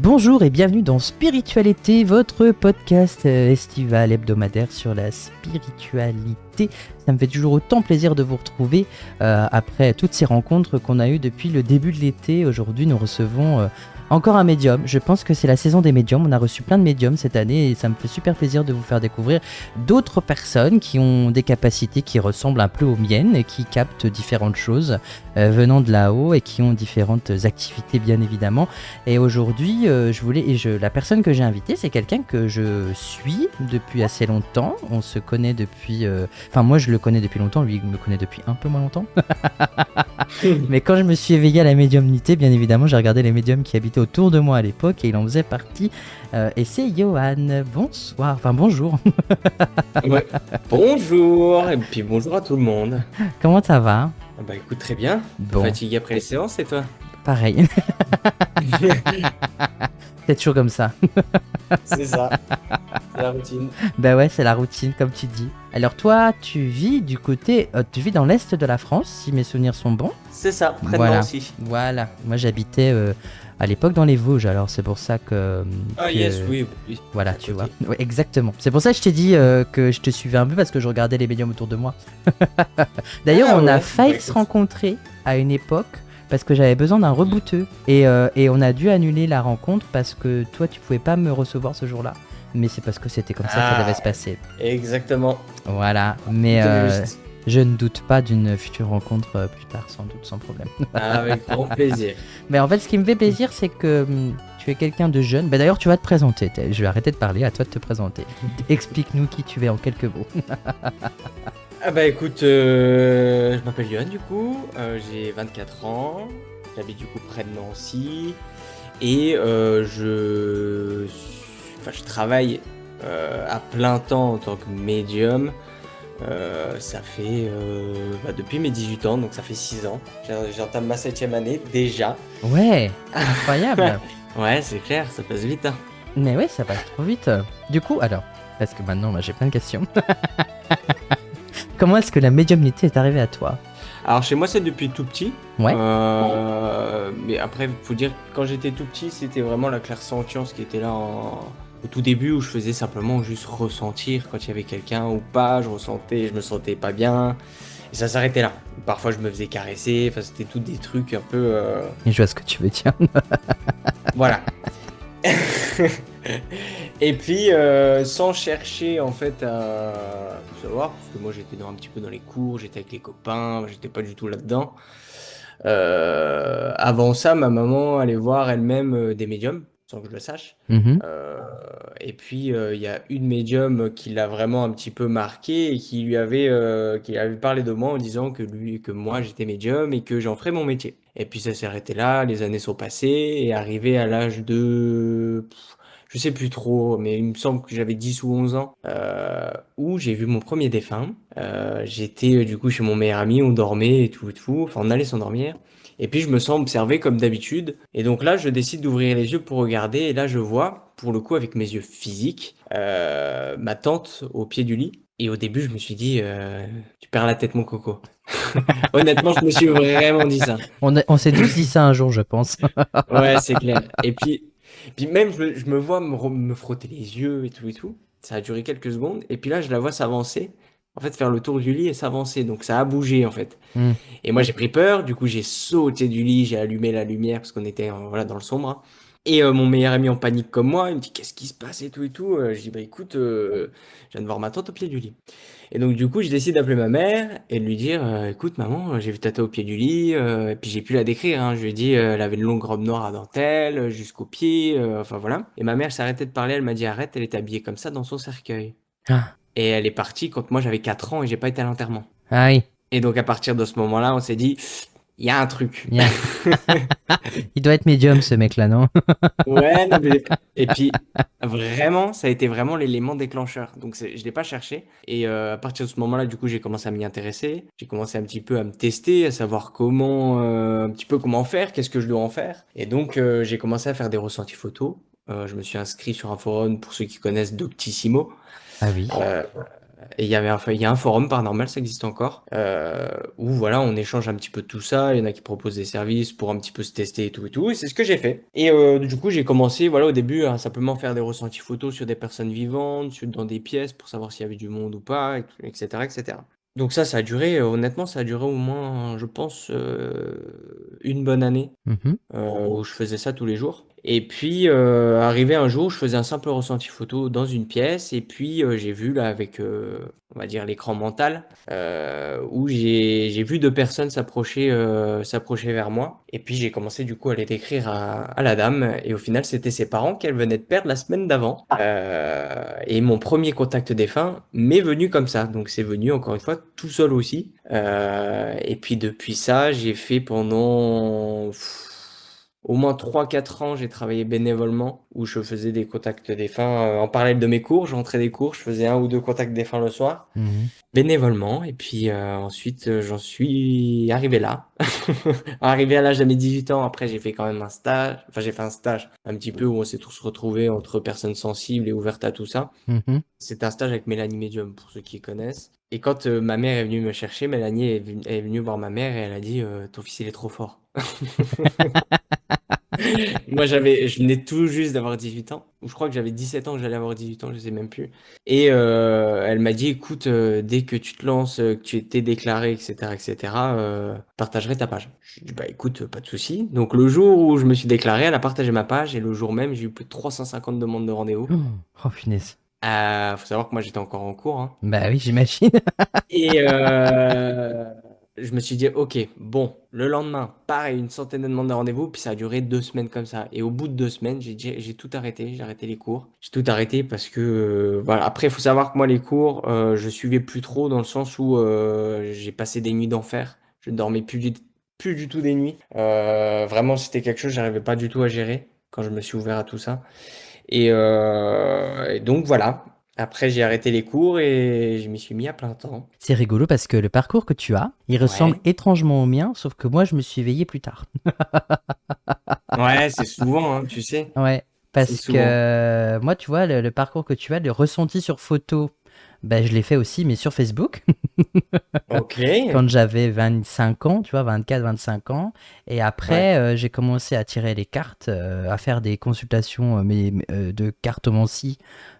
Bonjour et bienvenue dans Spiritualité, votre podcast estival hebdomadaire sur la spiritualité. Ça me fait toujours autant plaisir de vous retrouver après toutes ces rencontres qu'on a eues depuis le début de l'été. Aujourd'hui, nous recevons encore un médium. Je pense que c'est la saison des médiums. On a reçu plein de médiums cette année et ça me fait super plaisir de vous faire découvrir d'autres personnes qui ont des capacités qui ressemblent un peu aux miennes et qui captent différentes choses venant de là-haut et qui ont différentes activités bien évidemment. Et aujourd'hui, la personne que j'ai invitée, c'est quelqu'un que je suis depuis assez longtemps. On se connaît depuis... moi je le connais depuis longtemps, lui il me connaît depuis un peu moins longtemps. Mais quand je me suis éveillé à la médiumnité, bien évidemment, j'ai regardé les médiums qui habitaient autour de moi à l'époque et il en faisait partie. Et c'est Johan. Bonsoir, enfin bonjour. Ouais. Bonjour, et puis bonjour à tout le monde. Comment ça va? Bah écoute, très bien. Bon, Fatigué après les séances et toi? pareil. C'est toujours comme ça. C'est ça, c'est la routine. Bah ouais, c'est la routine, comme tu dis. Alors toi, tu vis tu vis dans l'est de la France, si mes souvenirs sont bons. C'est ça, près de Voilà. Nancy. Voilà. Moi, j'habitais à l'époque dans les Vosges, alors c'est pour ça que... Ah que- yes, oui. Voilà, à tu côté. vois. Ouais, exactement. C'est pour ça que je t'ai dit que je te suivais un peu parce que je regardais les médiums autour de moi. D'ailleurs, Ah on a ouais, failli bah se écoute. rencontrer à une époque parce que j'avais besoin d'un rebooteux. Et on a dû annuler la rencontre parce que toi, tu pouvais pas me recevoir ce jour-là. Mais c'est parce que c'était comme ça que ça devait se passer. Exactement. Voilà. Mais Tout est juste. je ne doute pas d'une future rencontre plus tard, sans doute, sans problème. Avec grand plaisir. Mais en fait, ce qui me fait plaisir, c'est que tu es quelqu'un de jeune. Bah, d'ailleurs, tu vas te présenter. Je vais arrêter de parler, à toi de te présenter. Explique-nous qui tu es en quelques mots. Ah bah écoute, je m'appelle Yohan du coup, j'ai 24 ans, j'habite du coup près de Nancy et je travaille à plein temps en tant que médium. Ça fait depuis mes 18 ans, donc ça fait 6 ans. J'entame ma 7e année déjà. Ouais, incroyable. Ouais, c'est clair, ça passe vite, hein. Mais ouais, ça passe trop vite. Du coup, alors, parce que maintenant, moi, j'ai plein de questions. Comment est-ce que la médiumnité est arrivée à toi? Alors chez moi c'est depuis tout petit. Ouais. Mais après faut dire que quand j'étais tout petit c'était vraiment la clairsentience qui était là au tout début où je faisais simplement juste ressentir quand il y avait quelqu'un ou pas, je me sentais pas bien et ça s'arrêtait là. Parfois je me faisais caresser, enfin c'était tout des trucs un peu Et je vois ce que tu veux dire. voilà. Et puis, sans chercher en fait à savoir, parce que moi j'étais un petit peu dans les cours, j'étais avec les copains, j'étais pas du tout là-dedans. Avant ça, ma maman allait voir elle-même des médiums, sans que je le sache. Mhm. Euh, et puis, il y a une médium qui l'a vraiment un petit peu marqué et qui lui avait parlé de moi en disant que moi j'étais médium et que j'en ferais mon métier. Et puis ça s'est arrêté là, les années sont passées et arrivé à l'âge de je sais plus trop, mais il me semble que j'avais 10 ou 11 ans, où j'ai vu mon premier défunt. J'étais du coup chez mon meilleur ami, on dormait et tout, enfin on allait s'endormir. Et puis je me sens observé comme d'habitude. Et donc là, je décide d'ouvrir les yeux pour regarder. Et là, je vois, pour le coup, avec mes yeux physiques, ma tante au pied du lit. Et au début, je me suis dit, tu perds la tête, mon coco. Honnêtement, je me suis vraiment dit ça. On s'est tous dit ça un jour, je pense. Ouais, c'est clair. Et puis même, je me vois me frotter les yeux et tout et tout. Ça a duré quelques secondes. Et puis là, je la vois s'avancer. En fait, faire le tour du lit et s'avancer. Donc ça a bougé, en fait. Hmm. Et moi, j'ai pris peur. Du coup, j'ai sauté du lit. J'ai allumé la lumière parce qu'on était voilà, dans le sombre, hein. Et mon meilleur ami en panique comme moi, il me dit, qu'est-ce qui se passe et tout et tout. Je dis, bah écoute, je viens de voir ma tante au pied du lit. Et donc du coup, je décide d'appeler ma mère et de lui dire, écoute maman, j'ai vu tata au pied du lit, et puis j'ai pu la décrire, hein. Je lui ai dit, elle avait une longue robe noire à dentelle, jusqu'aux pieds, enfin voilà. Et ma mère s'est arrêtée de parler, elle m'a dit, arrête, elle était habillée comme ça dans son cercueil. Ah, Et elle est partie quand moi j'avais 4 ans et j'ai pas été à l'enterrement. ah oui, Et donc à partir de ce moment-là, on s'est dit, il y a un truc. bien. Il doit être médium, ce mec-là, non? Ouais, non, mais... Et puis, vraiment, ça a été vraiment l'élément déclencheur. Donc, je l'ai pas cherché. Et à partir de ce moment-là, du coup, j'ai commencé à m'y intéresser. J'ai commencé un petit peu à me tester, à savoir comment, un petit peu comment faire, qu'est-ce que je dois en faire. Et donc, j'ai commencé à faire des ressentis photos. Je me suis inscrit sur un forum, pour ceux qui connaissent, Doctissimo. Ah oui. Euh, et il y a un forum paranormal, ça existe encore, où voilà, on échange un petit peu de tout ça. Il y en a qui proposent des services pour un petit peu se tester et tout et tout. Et c'est ce que j'ai fait. Et du coup, j'ai commencé, voilà, au début, à simplement faire des ressentis photos sur des personnes vivantes, dans des pièces pour savoir s'il y avait du monde ou pas, etc., etc. Donc ça a duré, honnêtement, ça a duré au moins, je pense, une bonne année Mhm. où je faisais ça tous les jours. Et puis, arrivé un jour, je faisais un simple ressenti photo dans une pièce, et puis j'ai vu là avec, on va dire l'écran mental, où j'ai vu deux personnes s'approcher vers moi. Et puis j'ai commencé du coup à les décrire à la dame, et au final c'était ses parents qu'elle venait de perdre la semaine d'avant. Et mon premier contact défunt m'est venu comme ça, donc c'est venu encore une fois tout seul aussi. Et puis depuis ça, j'ai fait pendant au moins 3 4 ans, j'ai travaillé bénévolement où je faisais des contacts défunts en parallèle de mes cours. Je rentrais des cours, je faisais un ou deux contacts défunts le soir, Mhm. bénévolement. Et puis ensuite, j'en suis arrivé là. Arrivé à l'âge de mes 18 ans, après, j'ai fait quand même un stage. Enfin, j'ai fait un stage un petit peu où on s'est tous retrouvés entre personnes sensibles et ouvertes à tout ça. Mhm. C'était un stage avec Mélanie Medium, pour ceux qui connaissent. Et quand ma mère est venue me chercher, Mélanie est venue voir ma mère et elle a dit ton fils, il est trop fort. Moi, je venais tout juste d'avoir 18 ans. Ou je crois que j'avais 17 ans que j'allais avoir 18 ans, je sais même plus. Et elle m'a dit, écoute, dès que tu te lances, que tu étais déclaré, etc., partagerai ta page. Je lui ai dit, bah écoute, pas de souci. Donc le jour où je me suis déclaré, elle a partagé ma page et le jour même, j'ai eu plus de 350 demandes de rendez-vous. Oh, punaise. Faut savoir que moi, j'étais encore en cours, hein. Bah oui, j'imagine. Et je me suis dit, ok, bon, le lendemain, pareil, une centaine de demandes de rendez-vous, puis ça a duré 2 semaines comme ça. Et au bout de 2 semaines, j'ai tout arrêté, j'ai arrêté les cours. J'ai tout arrêté parce que, voilà. Après, il faut savoir que moi, les cours, je suivais plus trop dans le sens où j'ai passé des nuits d'enfer. Je ne dormais plus du tout des nuits. Vraiment, c'était quelque chose que j'arrivais pas du tout à gérer quand je me suis ouvert à tout ça. Et donc voilà. Après, j'ai arrêté les cours et je m'y suis mis à plein temps. C'est rigolo parce que le parcours que tu as, il ressemble Ouais. étrangement au mien, sauf que moi, je me suis éveillé plus tard. Ouais, c'est souvent, hein, tu sais. Ouais, C'est parce que souvent. moi, tu vois, le parcours que tu as, le ressenti sur photo, ben, je l'ai fait aussi, mais sur Facebook, Ok. quand j'avais 25 ans, tu vois, 24, 25 ans. Et Ouais. après, j'ai commencé à tirer les cartes, à faire des consultations de cartomancie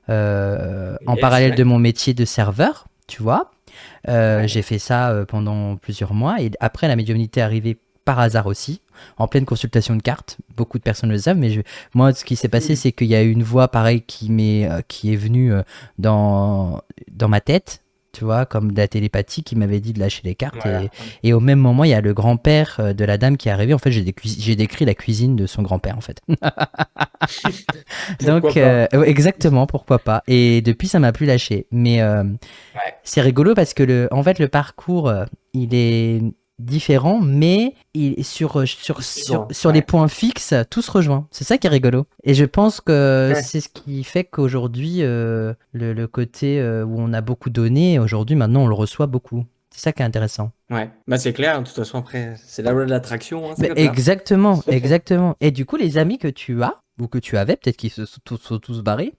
en Yes, parallèle de ouais. mon métier de serveur, tu vois. Ouais. J'ai fait ça pendant plusieurs mois et après la médiumnité est arrivée par hasard aussi, en pleine consultation de cartes. Beaucoup de personnes le savent, mais moi, ce qui s'est passé, Cool. c'est qu'il y a eu une voix pareille qui est venue dans ma tête, tu vois, comme de la télépathie qui m'avait dit de lâcher les cartes. Et, Voilà. et au même moment, il y a le grand-père de la dame qui est arrivé. En fait, j'ai décrit la cuisine de son grand-père, en fait. Donc, Pourquoi pas? ouais, exactement, pourquoi pas. Et depuis, ça m'a plus lâché. Mais Ouais. c'est rigolo parce que en fait, le parcours, il est différent, mais Il se rejoint. sur les Ouais. points fixes, tout se rejoint. C'est ça qui est rigolo. Et je pense que Ouais. c'est ce qui fait qu'aujourd'hui, le côté où on a beaucoup donné, aujourd'hui, maintenant, on le reçoit beaucoup. C'est ça qui est intéressant. Ouais. Bah, c'est clair, de toute façon, après, c'est la loi de l'attraction, hein, c'est Mais comme ça. exactement, exactement. Et du coup, les amis que tu as, ou que tu avais, peut-être qu'ils sont tous barrés,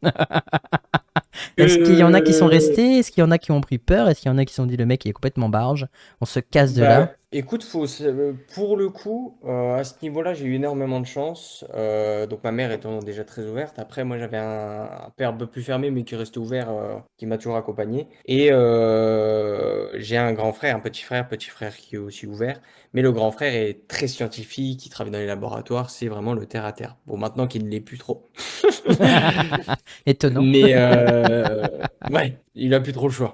est-ce qu'il y en a qui sont Euh, restés? Est-ce qu'il y en a qui ont pris peur? Est-ce qu'il y en a qui se sont dit le mec il est complètement barge? On se casse de là. Bah, écoute, pour le coup, à ce niveau-là, j'ai eu énormément de chance. Donc, ma mère étant déjà très ouverte. Après, moi, j'avais un père un peu plus fermé, mais qui restait ouvert, qui m'a toujours accompagné. Et j'ai un grand frère, un petit frère qui est aussi ouvert. Mais le grand frère est très scientifique, il travaille dans les laboratoires, c'est vraiment le terre à terre. Bon, maintenant qu'il ne l'est plus trop. Étonnant. Mais ouais, il a plus trop le choix.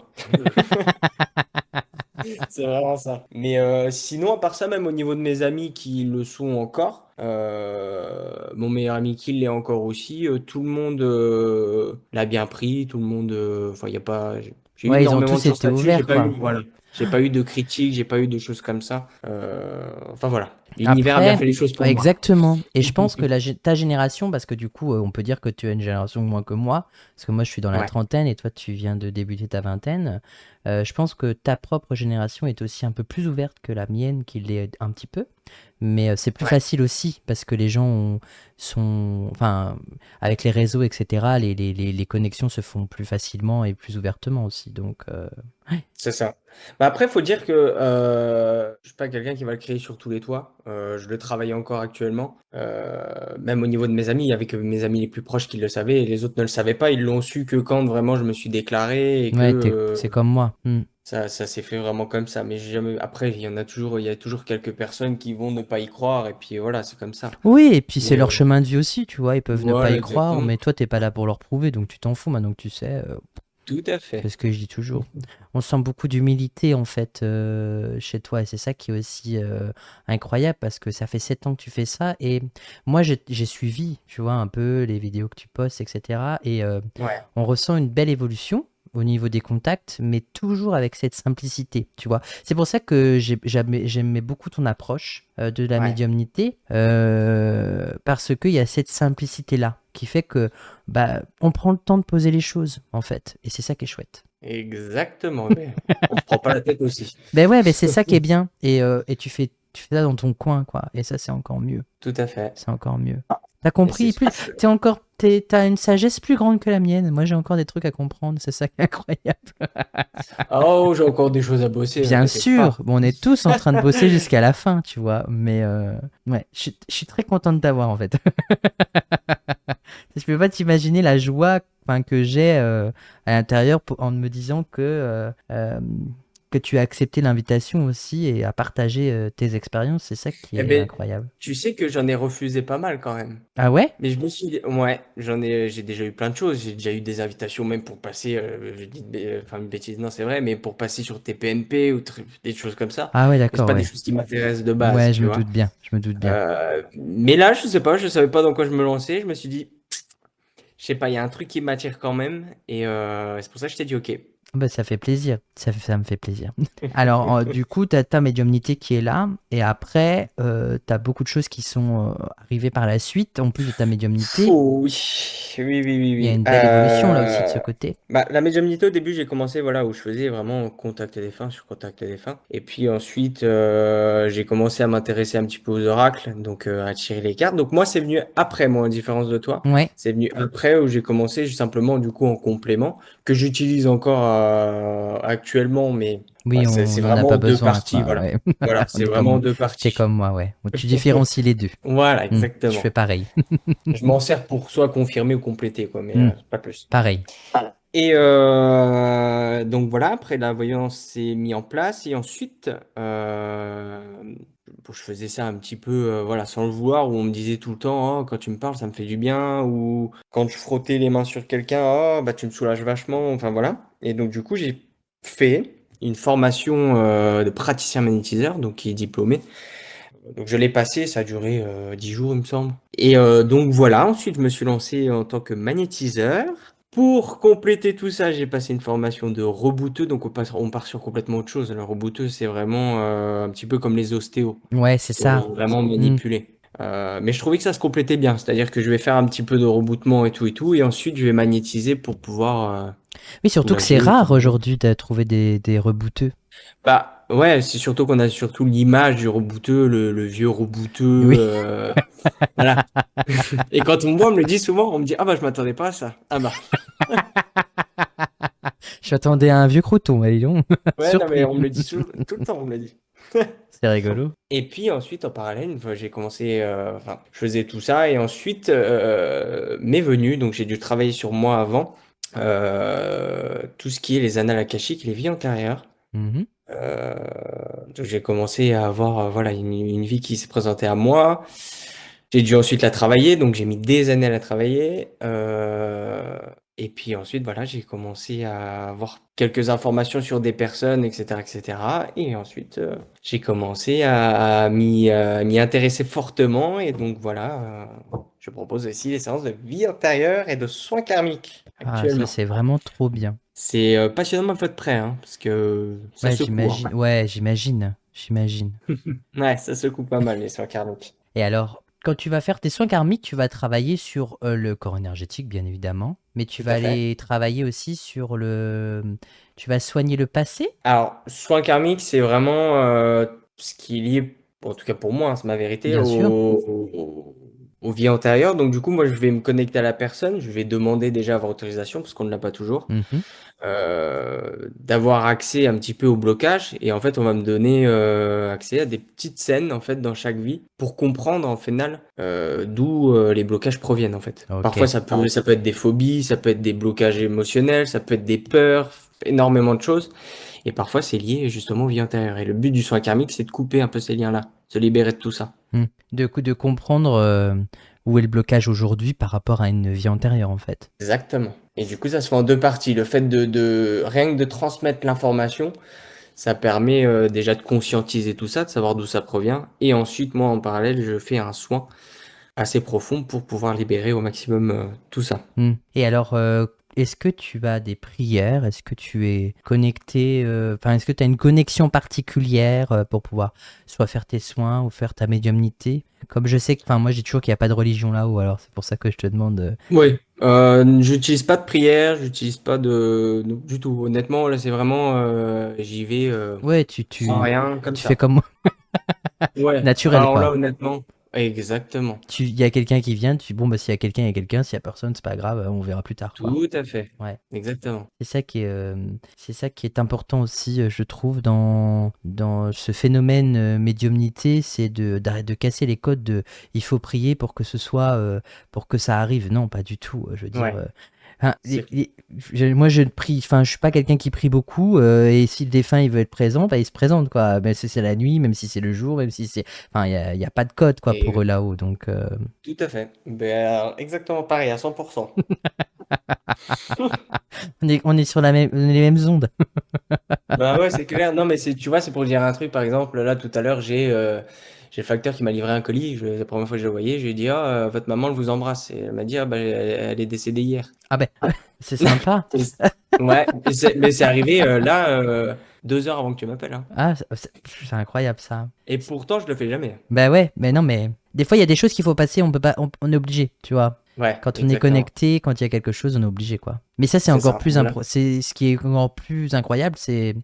C'est vraiment ça. Mais sinon, à part ça, même au niveau de mes amis qui le sont encore, mon meilleur ami qui l'est encore aussi, tout le monde l'a bien pris, tout le monde, enfin, il y a pas, j'ai eu Ouais, ils ont énormément de tous chance été là-dessus, j'ai ouverts, pas eu, quoi. voilà. J'ai pas eu de critiques, j'ai pas eu de choses comme ça. Enfin voilà, l'univers a bien Après, fait les choses pour ouais, moi. exactement. Et je pense que ta génération, parce que du coup, on peut dire que tu as une génération moins que moi, parce que moi je suis dans la Ouais, trentaine et toi tu viens de débuter ta vingtaine. Je pense que ta propre génération est aussi un peu plus ouverte que la mienne, qui l'est un petit peu. Mais c'est plus ouais. facile aussi, parce que les gens sont. Enfin, avec les réseaux, etc., les connexions se font plus facilement et plus ouvertement aussi. Donc, ouais. C'est ça. Bah après, faut dire que je suis pas quelqu'un qui va le créer sur tous les toits. Je le travaille encore actuellement. Même au niveau de mes amis, il y avait que mes amis les plus proches qui le savaient et les autres ne le savaient pas. Ils l'ont su que quand vraiment je me suis déclaré et que Ouais, c'est comme moi. Hmm. ça s'est fait vraiment comme ça. Mais j'ai jamais. Après, il y a toujours quelques personnes qui vont ne pas y croire et puis voilà, c'est comme ça. Oui, et puis c'est Mais leur chemin de vie aussi, tu vois. Ils peuvent ne pas voilà, y croire, exactement. mais toi, t'es pas là pour leur prouver, donc tu t'en fous maintenant que tu sais. Tout à C'est fait. ce que je dis toujours. On sent beaucoup d'humilité en fait chez toi et c'est ça qui est aussi incroyable parce que ça fait 7 ans que tu fais ça et moi j'ai suivi, tu vois, un peu les vidéos que tu postes, etc. Et Ouais, on ressent une belle évolution au niveau des contacts, mais toujours avec cette simplicité, tu vois. C'est pour ça que j'aimais beaucoup ton approche de la ouais. médiumnité, parce qu'il y a cette simplicité-là qui fait que bah, on prend le temps de poser les choses, en fait. Et c'est ça qui est chouette. Exactement. Mais on se prend pas la tête aussi. Ben ouais, ben c'est ça qui est bien. Et tu fais ça dans ton coin, quoi. Et ça, c'est encore mieux. Tout à fait. C'est encore mieux. T'as Et c'est compris plus, sûr. t'as une sagesse plus grande que la mienne. Moi, j'ai encore des trucs à comprendre. C'est ça qui est incroyable. Oh, j'ai encore des choses à bosser, ne Bien t'inquiète sûr, pas. bon, on est tous en train de bosser jusqu'à la fin, tu vois. Mais ouais, je suis très content de t'avoir, en fait. Je peux pas t'imaginer la joie, enfin, que j'ai à l'intérieur en me disant que tu as accepté l'invitation aussi et à partager tes expériences. C'est ça qui Eh est ben, incroyable. tu sais que j'en ai refusé pas mal quand même. Ah ouais? Mais je me suis dit, ouais, j'ai déjà eu plein de choses. J'ai déjà eu des invitations même pour passer, je dis, enfin une bêtise, non, c'est vrai, mais pour passer sur TPNP ou des choses comme ça. Ah ouais, Mais c'est d'accord, pas des ouais. choses qui m'intéressent de base, Ouais, je tu me vois. doute bien, je me doute bien. Mais là, je sais pas, je savais pas dans quoi je me lançais. Je me suis dit, je sais pas, il y a un truc qui m'attire quand même. Et c'est pour ça que je t'ai dit OK. Bah, ça fait plaisir, ça me fait plaisir. Alors, du coup, tu as ta médiumnité qui est là, et après, tu as beaucoup de choses qui sont arrivées par la suite, en plus de ta médiumnité. Oui, oui, oui, oui, Il y a oui. une belle évolution là aussi de ce côté. Bah, la médiumnité, au début, j'ai commencé, voilà, où je faisais vraiment contact défunt sur contact défunt. Et puis ensuite, j'ai commencé à m'intéresser un petit peu aux oracles, donc à tirer les cartes. Donc moi, c'est venu après, moi, en différence de toi. Ouais, C'est venu après où j'ai commencé simplement, du coup, en complément, que j'utilise encore actuellement, mais oui, ouais, on c'est n'en a vraiment pas en deux besoin, parties, quoi. voilà. Ouais. Voilà, On c'est est vraiment en comme, deux t'es parties. comme moi, ouais. Tu différencies les deux. Voilà, Je fais exactement. pareil. Je m'en sers pour soit confirmer ou compléter, quoi, mais Hmm, pas plus. pareil. Et donc voilà, après la voyance s'est mis en place et ensuite, je faisais ça un petit peu, voilà, sans le vouloir, où on me disait tout le temps, oh, quand tu me parles, ça me fait du bien, ou quand je frottais les mains sur quelqu'un, oh, bah tu me soulages vachement, enfin voilà. Et donc du coup, j'ai fait une formation de praticien magnétiseur, donc qui est diplômé. Donc je l'ai passé, ça a duré 10 jours, il me semble. Et donc voilà, ensuite je me suis lancé en tant que magnétiseur. Pour compléter tout ça, j'ai passé une formation de rebooteux, donc on part sur complètement autre chose. Le rebooteux, c'est vraiment un petit peu comme les ostéos. Ouais, c'est Faut ça. vraiment Hmm. manipuler. Mais je trouvais que ça se complétait bien, c'est-à-dire que je vais faire un petit peu de rebootement et tout, et ensuite je vais magnétiser pour pouvoir Oui, surtout que c'est soulager. rare aujourd'hui de trouver des rebooteux. Bah ouais, c'est surtout qu'on a surtout l'image du rebouteux, le vieux rebouteux. Oui. Voilà. Et quand on me le dit souvent, on me dit ah bah je m'attendais pas à ça. Ah bah Je m'attendais à un vieux crouton, mais dis donc. ouais non mais Surpris. on me le dit tout le temps, on me le dit. C'est rigolo. Et puis ensuite en parallèle, une fois j'ai commencé, enfin je faisais tout ça et ensuite m'est venu, donc j'ai dû travailler sur moi avant, tout ce qui est les annales akashiques, les vies antérieures. Mhm. Euh, donc j'ai commencé à avoir voilà une vie qui s'est présentée à moi. J'ai dû ensuite la travailler, donc j'ai mis des années à la travailler. Et puis ensuite, voilà, j'ai commencé à avoir quelques informations sur des personnes, etc., etc. Et cetera. Et ensuite, j'ai commencé à m'y intéresser fortement. Et donc voilà, je propose aussi les séances de vie antérieure et de soins karmiques Ah, ça, actuellement. c'est vraiment trop bien. C'est passionnant à peu près, hein, parce que ça Ouais, secoue, hein. j'imagine. Ouais, j'imagine. J'imagine. Ouais, ça secoue pas mal les soins karmiques. Et alors, quand tu vas faire tes soins karmiques, tu vas travailler sur le corps énergétique, bien évidemment, mais tu Tout vas à fait. aller travailler aussi sur le... Tu vas soigner le passé? Alors, soin karmique, c'est vraiment ce qui est lié, en tout cas pour moi, hein, c'est ma vérité, Bien sûr. aux vies antérieures. Donc, du coup, moi, je vais me connecter à la personne, je vais demander déjà avoir autorisation, parce qu'on ne l'a pas toujours, Mhm. d'avoir accès un petit peu au blocage. Et en fait, on va me donner accès à des petites scènes, en fait, dans chaque vie, pour comprendre, en final, d'où les blocages proviennent, en fait. Ok. Parfois, ça peut être des phobies, ça peut être des blocages émotionnels, ça peut être des peurs, énormément de choses. Et parfois, c'est lié justement aux vies antérieures. Et le but du soin karmique, c'est de couper un peu ces liens-là, se libérer de tout ça. Hmm. De comprendre où est le blocage aujourd'hui par rapport à une vie antérieure, en fait. Exactement. Et du coup, ça se fait en deux parties. Le fait rien que de transmettre l'information, ça permet déjà de conscientiser tout ça, de savoir d'où ça provient. Et ensuite, moi, en parallèle, je fais un soin assez profond pour pouvoir libérer au maximum tout ça. Hmm. Et alors, est-ce que tu as des prières? Est-ce que tu es connecté? Enfin, est-ce que tu as une connexion particulière pour pouvoir soit faire tes soins ou faire ta médiumnité? Comme je sais que, enfin, moi, j'ai toujours qu'il n'y a pas de religion là-haut, alors c'est pour ça que je te demande. Oui. J'utilise pas de prière, j'utilise pas non, du tout. Honnêtement, là, c'est vraiment, j'y vais Ouais, sans rien, comme tu fais ça. comme moi, Ouais. naturel, Alors là, quoi. honnêtement, exactement. Il y a quelqu'un qui vient, bon, bah, s'il y a quelqu'un, il y a quelqu'un. S'il y a personne, c'est pas grave, on verra plus tard, quoi. Tout à fait. Ouais. Exactement. C'est ça qui est important aussi, je trouve, dans ce phénomène médiumnité, c'est d'arrêter de casser les codes de il faut prier pour que ce soit, pour que ça arrive. Non, pas du tout. Je veux dire, Ouais. enfin, C'est moi je ne prie, enfin, je suis pas quelqu'un qui prie beaucoup, et si le défunt il veut être présent, bah, il se présente, quoi. Même si c'est la nuit, même si c'est le jour, même si c'est, enfin, il y a pas de code, quoi, pour eux et là-haut. Donc, tout à fait. Ben, alors, exactement pareil, à 100%. on est sur les mêmes ondes. Bah ouais, c'est clair. Non, mais tu vois, c'est pour dire un truc. Par exemple, là, tout à l'heure, j'ai le facteur qui m'a livré un colis. La première fois que je le voyais, je lui ai dit, ah, votre maman, elle vous embrasse. Et elle m'a dit, ah, bah, elle est décédée hier. Ah ben, c'est sympa. Ouais, mais c'est arrivé là, 2 heures avant que tu m'appelles, hein. Ah, c'est incroyable ça. Et pourtant, je le fais jamais. Bah ouais, mais non, mais des fois il y a des choses qu'il faut passer, on peut pas, on est obligé, tu vois. Ouais, Quand on est exactement. connecté, quand il y a quelque chose, on est obligé, quoi. Mais ça, c'est C'est encore ça. plus Voilà. c'est ce qui est encore plus incroyable, c'est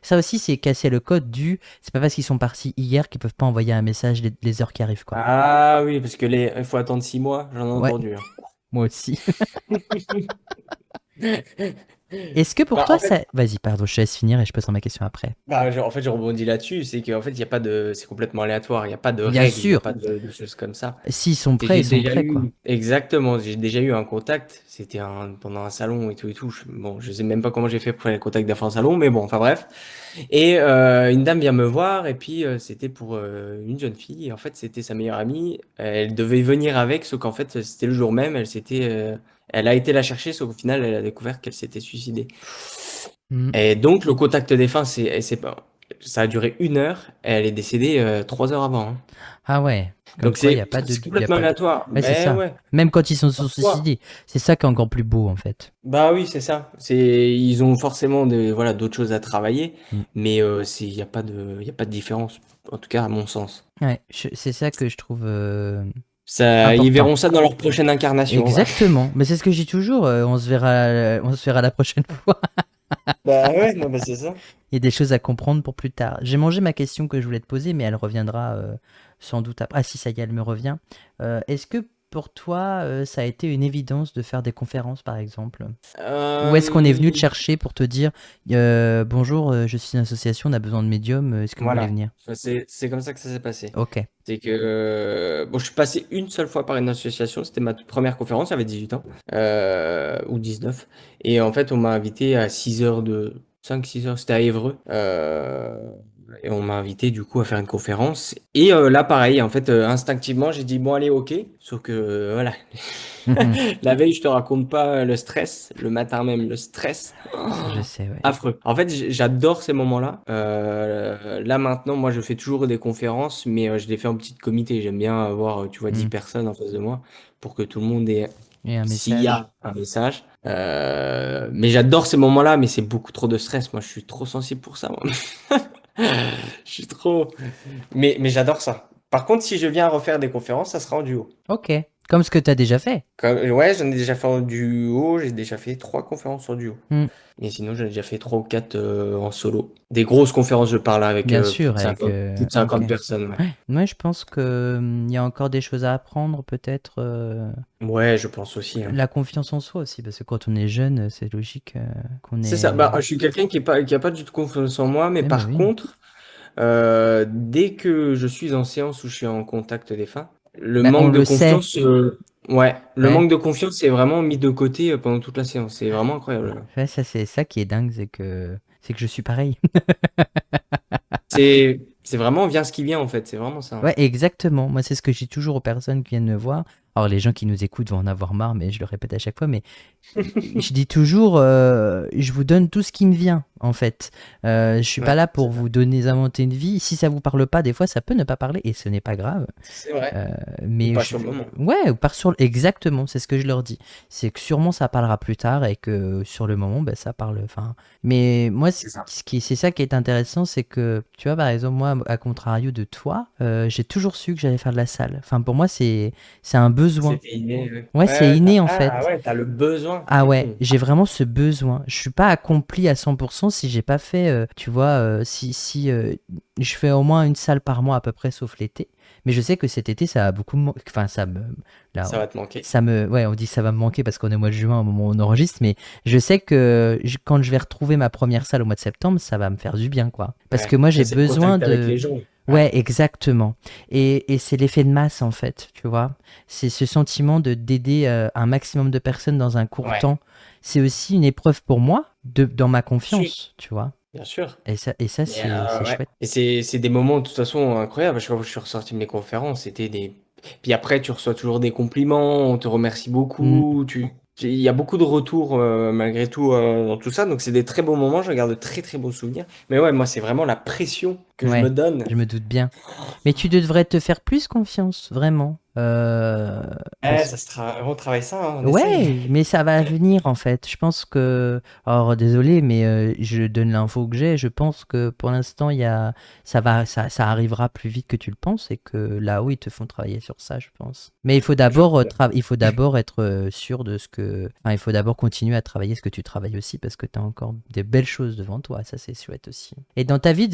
ça aussi, c'est casser le code du. C'est pas parce qu'ils sont partis hier qu'ils peuvent pas envoyer un message les heures qui arrivent, quoi. Ah oui, parce que il faut attendre 6 mois, j'en ai Ouais, entendu, hein. moi aussi. Est-ce que pour Bah, toi en fait, ça. Vas-y, pardon, je te laisse finir et je poserai ma question après. en fait, je rebondis là-dessus, c'est qu'en fait, il y a pas de, c'est complètement aléatoire, il n'y a pas de Bien règles, il n'y a sûr, pas de choses comme ça. s'ils sont prêts, J'ai ils sont déjà prêts, quoi. eu, exactement, j'ai déjà eu un contact, c'était pendant un salon et tout et tout. Bon, je sais même pas comment j'ai fait pour faire le contact d'un salon, mais bon, enfin bref. Et une dame vient me voir, et puis c'était pour une jeune fille, et en fait, c'était sa meilleure amie. Elle devait venir avec, sauf qu'en fait, c'était le jour même, elle a été la chercher, sauf qu'au final, elle a découvert qu'elle s'était suicidée. Hmm. Et donc, le contact défunt, ça a duré 1 heure, et elle est décédée 3 heures avant, hein. Ah ouais, comme Donc, quoi il y a pas c'est y a complètement pas. aléatoire. Ouais, c'est Mais ça. ouais, Même quand ils sont parfois. suicidés, c'est ça qui est encore plus beau en fait. Bah oui, c'est ça. Ils ont forcément voilà, d'autres choses à travailler, Mm. mais il y a pas de différence, en tout cas à mon sens. Ouais, c'est ça que je trouve Ça, ils important. verront ça dans leur prochaine incarnation. Exactement. Mais c'est ce que je dis toujours. On se verra la prochaine fois. Bah ouais, non, bah c'est ça. Il y a des choses à comprendre pour plus tard. J'ai mangé ma question que je voulais te poser, mais elle reviendra sans doute après. Ah si, ça y est, elle me revient. Est-ce que pour toi, ça a été une évidence de faire des conférences, par exemple? Ou est-ce qu'on est venu te Euh, chercher pour te dire bonjour, je suis une association, on a besoin de médium, est-ce que vous voulez voilà. venir? Enfin, c'est comme ça que ça s'est passé. Ok. C'est que bon, je suis passé une seule fois par une association, c'était ma toute première conférence, j'avais 18 ans, ou 19. Et en fait, on m'a invité à 5-6 heures, c'était à Évreux. Et on m'a invité du coup à faire une conférence. Et là, pareil, en fait, instinctivement, j'ai dit bon, allez, ok. Sauf que voilà, Mhm. la veille, je te raconte pas le stress, le matin même, le stress. Je sais, ouais. Affreux. En fait, j'adore ces moments-là. Là maintenant, moi, je fais toujours des conférences, mais je les fais en petit comité. J'aime bien avoir, tu vois, 10 Mm. personnes en face de moi pour que tout le monde ait, Et un s'il y message. a un message, Mais j'adore ces moments-là, mais c'est beaucoup trop de stress. Moi, je suis trop sensible pour ça, moi. Je suis trop. Mais j'adore ça. Par contre, si je viens à refaire des conférences, ça sera en duo. Ok. Comme ce que tu as déjà fait. Ouais, j'en ai déjà fait en duo. J'ai déjà fait 3 conférences en duo. Hmm. Et sinon, j'en ai déjà fait 3 ou 4 en solo. Des grosses conférences, je parle avec Bien plus sûr, de avec. 50, plus de Ok. 50 personnes. Ouais, Moi, je pense que il y a encore des choses à apprendre, peut-être. ouais, je pense aussi, hein. La confiance en soi aussi, parce que quand on est jeune, c'est logique qu'on C'est ça. ait. Bah, je suis quelqu'un qui a pas du tout confiance en moi, mais Eh ben par oui. contre, dès que je suis en séance où je suis en contact des fins, le Bah, on manque de le sait. confiance, ouais, le Ouais. manque de confiance est vraiment mis de côté pendant toute la séance. C'est vraiment incroyable. Ouais, ça, c'est ça qui est dingue, c'est que je suis pareil. C'est vraiment vient ce qui vient en fait. C'est vraiment ça. Ouais, exactement. Moi, c'est ce que je dis toujours aux personnes qui viennent me voir. Alors, les gens qui nous écoutent vont en avoir marre, mais je le répète à chaque fois. Mais je dis toujours, je vous donne tout ce qui me vient, en fait. Je suis pas Ouais, là c'est pour vrai. vous donner inventer une vie. Si ça vous parle pas, des fois, ça peut ne pas parler et ce n'est pas grave. C'est vrai. Euh, Ou mais pas sur le moment. ouais, ou par sur exactement, c'est ce que je leur dis. C'est que sûrement ça parlera plus tard et que sur le moment, ben, ça parle. Enfin, mais moi, C'est ça. c'est ça qui est intéressant, c'est que tu vois, par exemple, moi, à contrario de toi, j'ai toujours su que j'allais faire de la salle. Enfin, pour moi, c'est un besoin. C'était inné. Ouais, Ouais, ouais, c'est ouais, inné en ah fait. ouais, t'as le besoin. Ah ouais, j'ai vraiment ce besoin. Je suis pas accompli à 100% si j'ai pas fait, tu vois, si je fais au moins une salle par mois à peu près, sauf l'été. Mais je sais que cet été, ça a beaucoup, enfin, là, Ça va te manquer. ouais, on dit que ça va me manquer parce qu'on est au mois de juin au moment où on enregistre, mais je sais que quand je vais retrouver ma première salle au mois de septembre, ça va me faire du bien, quoi. Parce que Ouais. moi, Ça, j'ai c'est le besoin contact avec de, les gens. Ouais. ouais, exactement. Et c'est l'effet de masse, en fait, tu vois. C'est ce sentiment de d'aider un maximum de personnes dans un court Ouais. temps. C'est aussi une épreuve pour moi dans ma Sûr. confiance, tu vois. Bien sûr. Et ça Mais c'est ouais. chouette. Et c'est des moments de toute façon incroyables. Chaque fois que je suis ressorti de mes conférences, c'était des. Puis après, tu reçois toujours des compliments, on te remercie Mm. beaucoup. Il y a beaucoup de retours malgré tout dans tout ça. Donc c'est des très beaux moments. Je garde de très très beaux souvenirs. Mais ouais, moi, c'est vraiment la pression que je me Ouais, donne. je me doute bien. Mais tu devrais te faire plus confiance, vraiment. Parce Ça sera. On travaille ça, hein, on essaye. Ouais, mais ça va venir en fait. Je pense que, alors désolé, mais je donne l'info que j'ai. Je pense que pour l'instant, ça arrivera plus vite que tu le penses et que là-haut ils te font travailler sur ça, je pense. Mais Je il faut d'abord être sûr de ce que, enfin, il faut d'abord continuer à travailler ce que tu travailles aussi parce que tu as encore des belles choses devant toi. Ça c'est chouette aussi. Et dans ta vie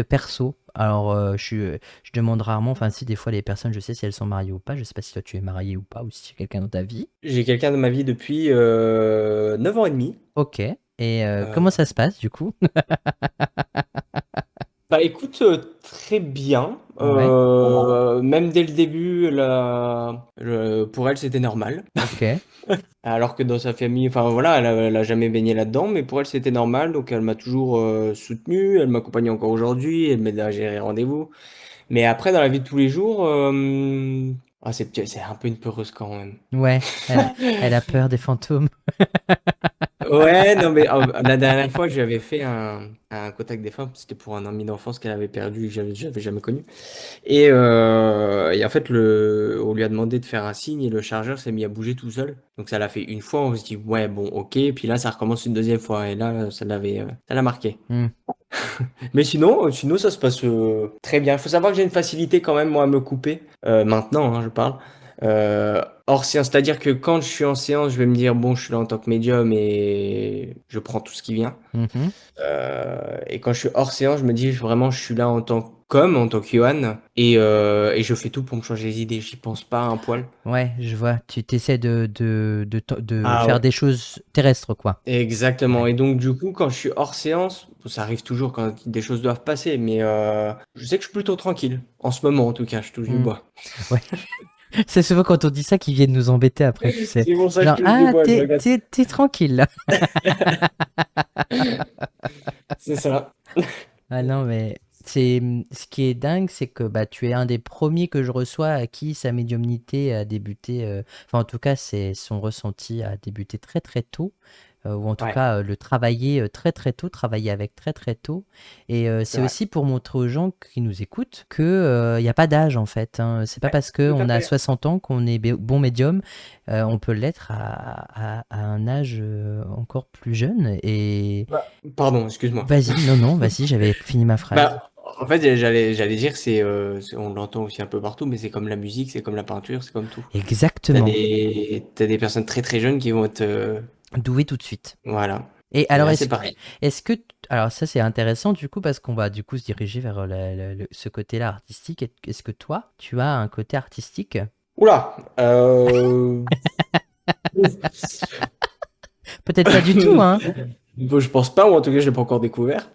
perso. Alors, je demande rarement, enfin si des fois les personnes, je sais si elles sont mariées ou pas, je sais pas si toi tu es marié ou pas, ou si tu as quelqu'un dans ta vie. J'ai quelqu'un de ma vie depuis 9 ans et demi. Ok. Et Euh, comment ça se passe du coup? Bah écoute, très bien. Ouais, Même dès le début, pour elle, c'était normal. ok. Alors que dans sa famille, enfin voilà, elle a jamais baigné là-dedans, mais pour elle, c'était normal. Donc elle m'a toujours soutenu, elle m'accompagne encore aujourd'hui, elle m'aide à gérer les rendez-vous. Mais après, dans la vie de tous les jours, c'est un peu une peureuse quand même. Ouais, elle a peur des fantômes. Ouais, non, mais la dernière fois, je lui avais fait un contact des femmes, c'était pour un ami d'enfance qu'elle avait perdu et que j'avais jamais connu. Et en fait, on lui a demandé de faire un signe et le chargeur s'est mis à bouger tout seul. Donc ça l'a fait une fois, on se dit, ouais, bon, ok. Puis là, ça recommence une deuxième fois. Et là, ça l'a marqué. Hmm. Mais sinon, ça se passe très bien. Il faut savoir que j'ai une facilité quand même, moi, à me couper. Maintenant, hein, je parle. Hors séance, c'est-à-dire que quand je suis en séance, je vais me dire, bon, je suis là en tant que médium et je prends tout ce qui vient. Mhm. Et quand je suis hors séance, je me dis vraiment, je suis là en tant que Johan, et je fais tout pour me changer les idées. J'y pense pas un poil. Ouais, je vois. Tu t'essaies de Ah faire ouais. des choses terrestres, quoi. Exactement. Ouais. Et donc, du coup, quand je suis hors séance, bon, ça arrive toujours quand des choses doivent passer, mais je sais que je suis plutôt tranquille. En ce moment, en tout cas, je touche du Hmm. bois. Ouais. C'est souvent quand on dit ça qu'ils viennent nous embêter après, tu sais. C'est pour ça que je Genre, touche du ah, bois, je t'es, regarde. t'es, t'es tranquille là. C'est ça. Ah non, mais ce qui est dingue, c'est que bah, tu es un des premiers que je reçois à qui sa médiumnité a débuté, enfin en tout cas, c'est son ressenti a débuté très très tôt. ou en tout Ouais, cas le travailler très très tôt, travailler avec très très tôt. Et c'est c'est vrai. aussi pour montrer aux gens qui nous écoutent que il n'y a pas d'âge en fait, hein. C'est pas Ouais, parce tout à qu'on a fait. 60 ans qu'on est bon médium, on peut l'être à un âge encore plus jeune. Et Pardon, excuse-moi. vas-y, non, non, vas-y, j'avais fini ma phrase. En fait, j'allais dire, on l'entend aussi un peu partout, mais c'est comme la musique, c'est comme la peinture, c'est comme tout. Exactement, T'as des personnes très très jeunes qui vont être, doué tout de suite. voilà. Et Et alors, là, c'est pareil. est-ce que, alors ça c'est intéressant du coup parce qu'on va du coup se diriger vers ce côté-là artistique. Est-ce que toi, tu as un côté artistique? Oula, Peut-être pas du tout, hein? bon, je pense pas, ou en tout cas, je l'ai pas encore découvert.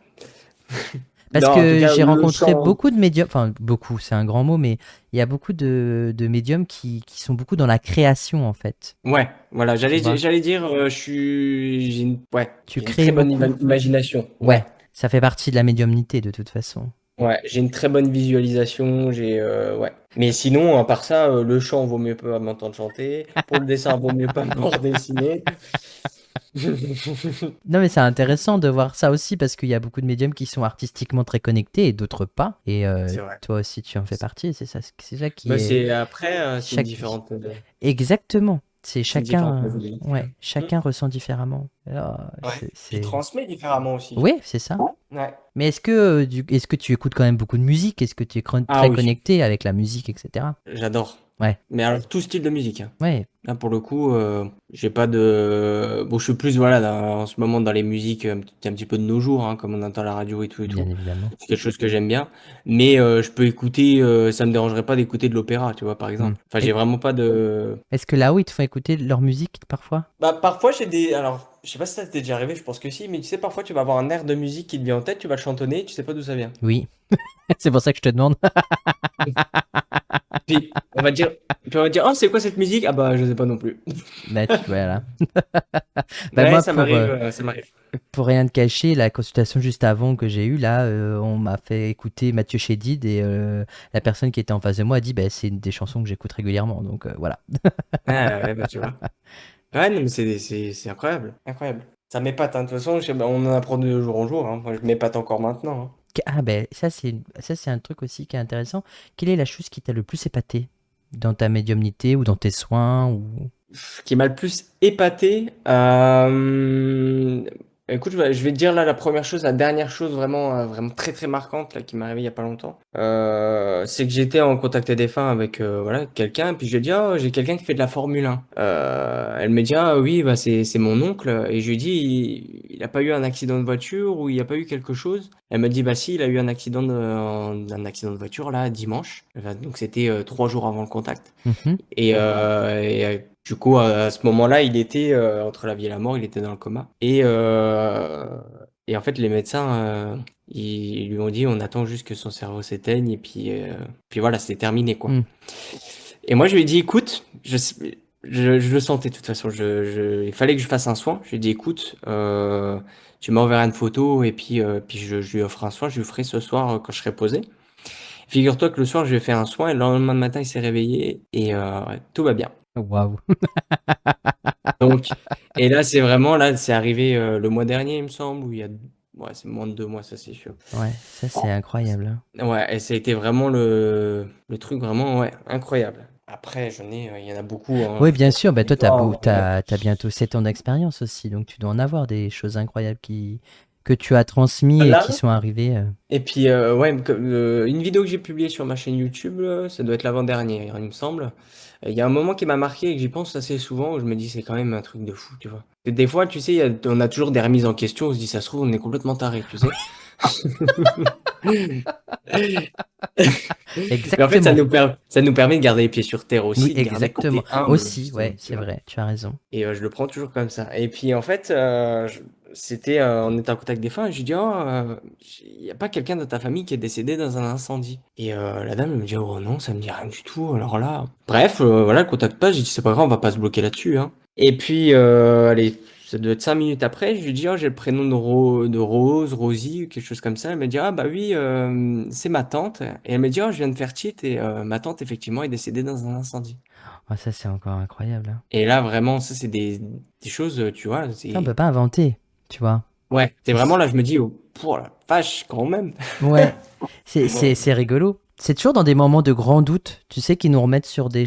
Parce Non, en tout que cas, j'ai le rencontré chant. beaucoup de médiums, enfin beaucoup, c'est un grand mot, mais il y a beaucoup de médiums qui sont beaucoup dans la création en fait. Ouais, voilà, Tu vois? j'allais dire, ouais, Tu j'ai une crées très bonne beaucoup. imagination. Ouais, Ouais, ça fait partie de la médiumnité de toute façon. ouais, j'ai une très bonne visualisation, ouais. Mais sinon, à part ça, le chant, vaut mieux pas m'entendre chanter. Pour le dessin, vaut mieux pas me voir dessiner. Non, mais c'est intéressant de voir ça aussi parce qu'il y a beaucoup de médiums qui sont artistiquement très connectés et d'autres pas. Et C'est vrai. toi aussi, tu en fais partie. Et c'est ça qui Bah, est c'est après, chaque. Exactement. c'est une différente Ouais, Mm. chacun ressent différemment. Ah, Ouais. Puis transmet différemment aussi. Oui, c'est ça. Ouais. Mais est-ce que tu écoutes quand même beaucoup de musique? Est-ce que tu es Ah très oui, connecté avec la musique, etc. j'adore. Ouais, Mais alors, tout style de musique, hein. ouais, Là, pour le coup, j'ai pas de. Bon, je suis plus, voilà, en ce moment dans les musiques un petit peu de nos jours, hein, comme on entend à la radio et tout et bien tout. évidemment. C'est quelque chose que j'aime bien. Mais je peux écouter, ça me dérangerait pas d'écouter de l'opéra, tu vois, par Hmm. exemple. Enfin, j'ai Et vraiment pas de. est-ce que là-haut, ils te font écouter leur musique parfois? Bah, parfois, j'ai des. Alors, je sais pas si ça t'est déjà arrivé, je pense que si, mais tu sais, parfois, tu vas avoir un air de musique qui te vient en tête, tu vas le chantonner, tu sais pas d'où ça vient. Oui, c'est pour ça que je te demande. Puis, on va dire, oh, c'est quoi cette musique? Ah bah, je sais pas non plus. Bah, voilà. Bah, Ouais, moi, ça m'arrive. pour rien te cacher, la consultation juste avant que j'ai eue, là, on m'a fait écouter Mathieu Chédid et la personne qui était en face de moi a dit bah, c'est une des chansons que j'écoute régulièrement. Donc voilà. Ah ouais, bah tu vois. Ouais, non, mais c'est incroyable, incroyable. Ça m'épate, hein. De toute façon, on en apprend de jour en jour, hein. Moi, je m'épate encore maintenant, hein. Ah, ben ça, c'est un truc aussi qui est intéressant. Quelle est la chose qui t'a le plus épaté dans ta médiumnité ou dans tes soins ou... Ce qui m'a le plus épaté, écoute, je vais te dire là la première chose, la dernière chose vraiment, vraiment très très marquante là, qui m'est arrivée il y a pas longtemps. C'est que j'étais en contact à des fins avec voilà, quelqu'un, puis je lui ai dit, oh, j'ai quelqu'un qui fait de la Formule 1. Elle me dit, ah oui, bah, c'est mon oncle. Et je lui ai dit, il a pas eu un accident de voiture ou il n'y a pas eu quelque chose? Elle me dit, bah si, il a eu un accident de voiture là, dimanche. Donc c'était 3 jours avant le contact. Mhm. Du coup, à ce moment-là, il était entre la vie et la mort, il était dans le coma. Et en fait, les médecins, ils lui ont dit, on attend juste que son cerveau s'éteigne, et puis voilà, c'est terminé, quoi. Mm. Et moi, je lui ai dit, écoute, je le sentais de toute façon, il fallait que je fasse un soin. Je lui ai dit, écoute, tu m'enverras une photo, et puis je lui offre un soin, je lui ferai ce soir quand je serai posé. Figure-toi que le soir, je lui ai fait un soin, et le lendemain matin, il s'est réveillé, et ouais, tout va bien. Waouh. Donc, et là, là, c'est arrivé le mois dernier, il me semble, ouais, c'est moins de 2 mois, ça c'est sûr. Ouais, ça c'est incroyable, hein. Ouais, et ça a été vraiment le truc vraiment, ouais, incroyable. Après, il y en a beaucoup, hein, Oui, je bien pense sûr, que bah, toi, l'histoire, t'as bientôt 7 ans d'expérience aussi, donc tu dois en avoir des choses incroyables que tu as transmis et qui là. sont arrivées. Et puis, ouais, une vidéo que j'ai publiée sur ma chaîne YouTube, ça doit être l'avant-dernière, il me semble. Il y a un moment qui m'a marqué et que j'y pense assez souvent, où je me dis, c'est quand même un truc de fou, tu vois. Et des fois, tu sais, on a toujours des remises en question, on se dit, ça se trouve, on est complètement taré, tu sais. Mais en fait, Exactement. ça nous permet de garder les pieds sur terre Oui, aussi, de garder le exactement. côté humble, Aussi, ouais, justement, tu c'est vois. vrai, tu as raison. Et je le prends toujours comme ça. Et puis, en fait, on était en contact des fins, et je lui dis, oh, il n'y a pas quelqu'un de ta famille qui est décédé dans un incendie. Et la dame, elle me dit, oh non, ça me dit rien du tout, alors là. Bref, voilà, le contact pas, j'ai dit, c'est pas grave, on va pas se bloquer là-dessus, hein. Et puis, allez, ça doit être 5 minutes après, je lui dis, oh, j'ai le prénom de Rose, Rosie, ou quelque chose comme ça. Elle me dit, ah bah oui, c'est ma tante. Et elle me dit, oh, je viens de faire cheat et ma tante, effectivement, est décédée dans un incendie. Ah, ça, c'est encore incroyable, hein. Et là, vraiment, ça, c'est des choses, tu vois, Ça, on peut c'est... pas inventer, tu vois. Ouais, c'est vraiment C'est- là, je me dis, oh, pour la vache, quand même. Ouais, c'est rigolo. C'est toujours dans des moments de grand doute, tu sais, qui nous remettent sur des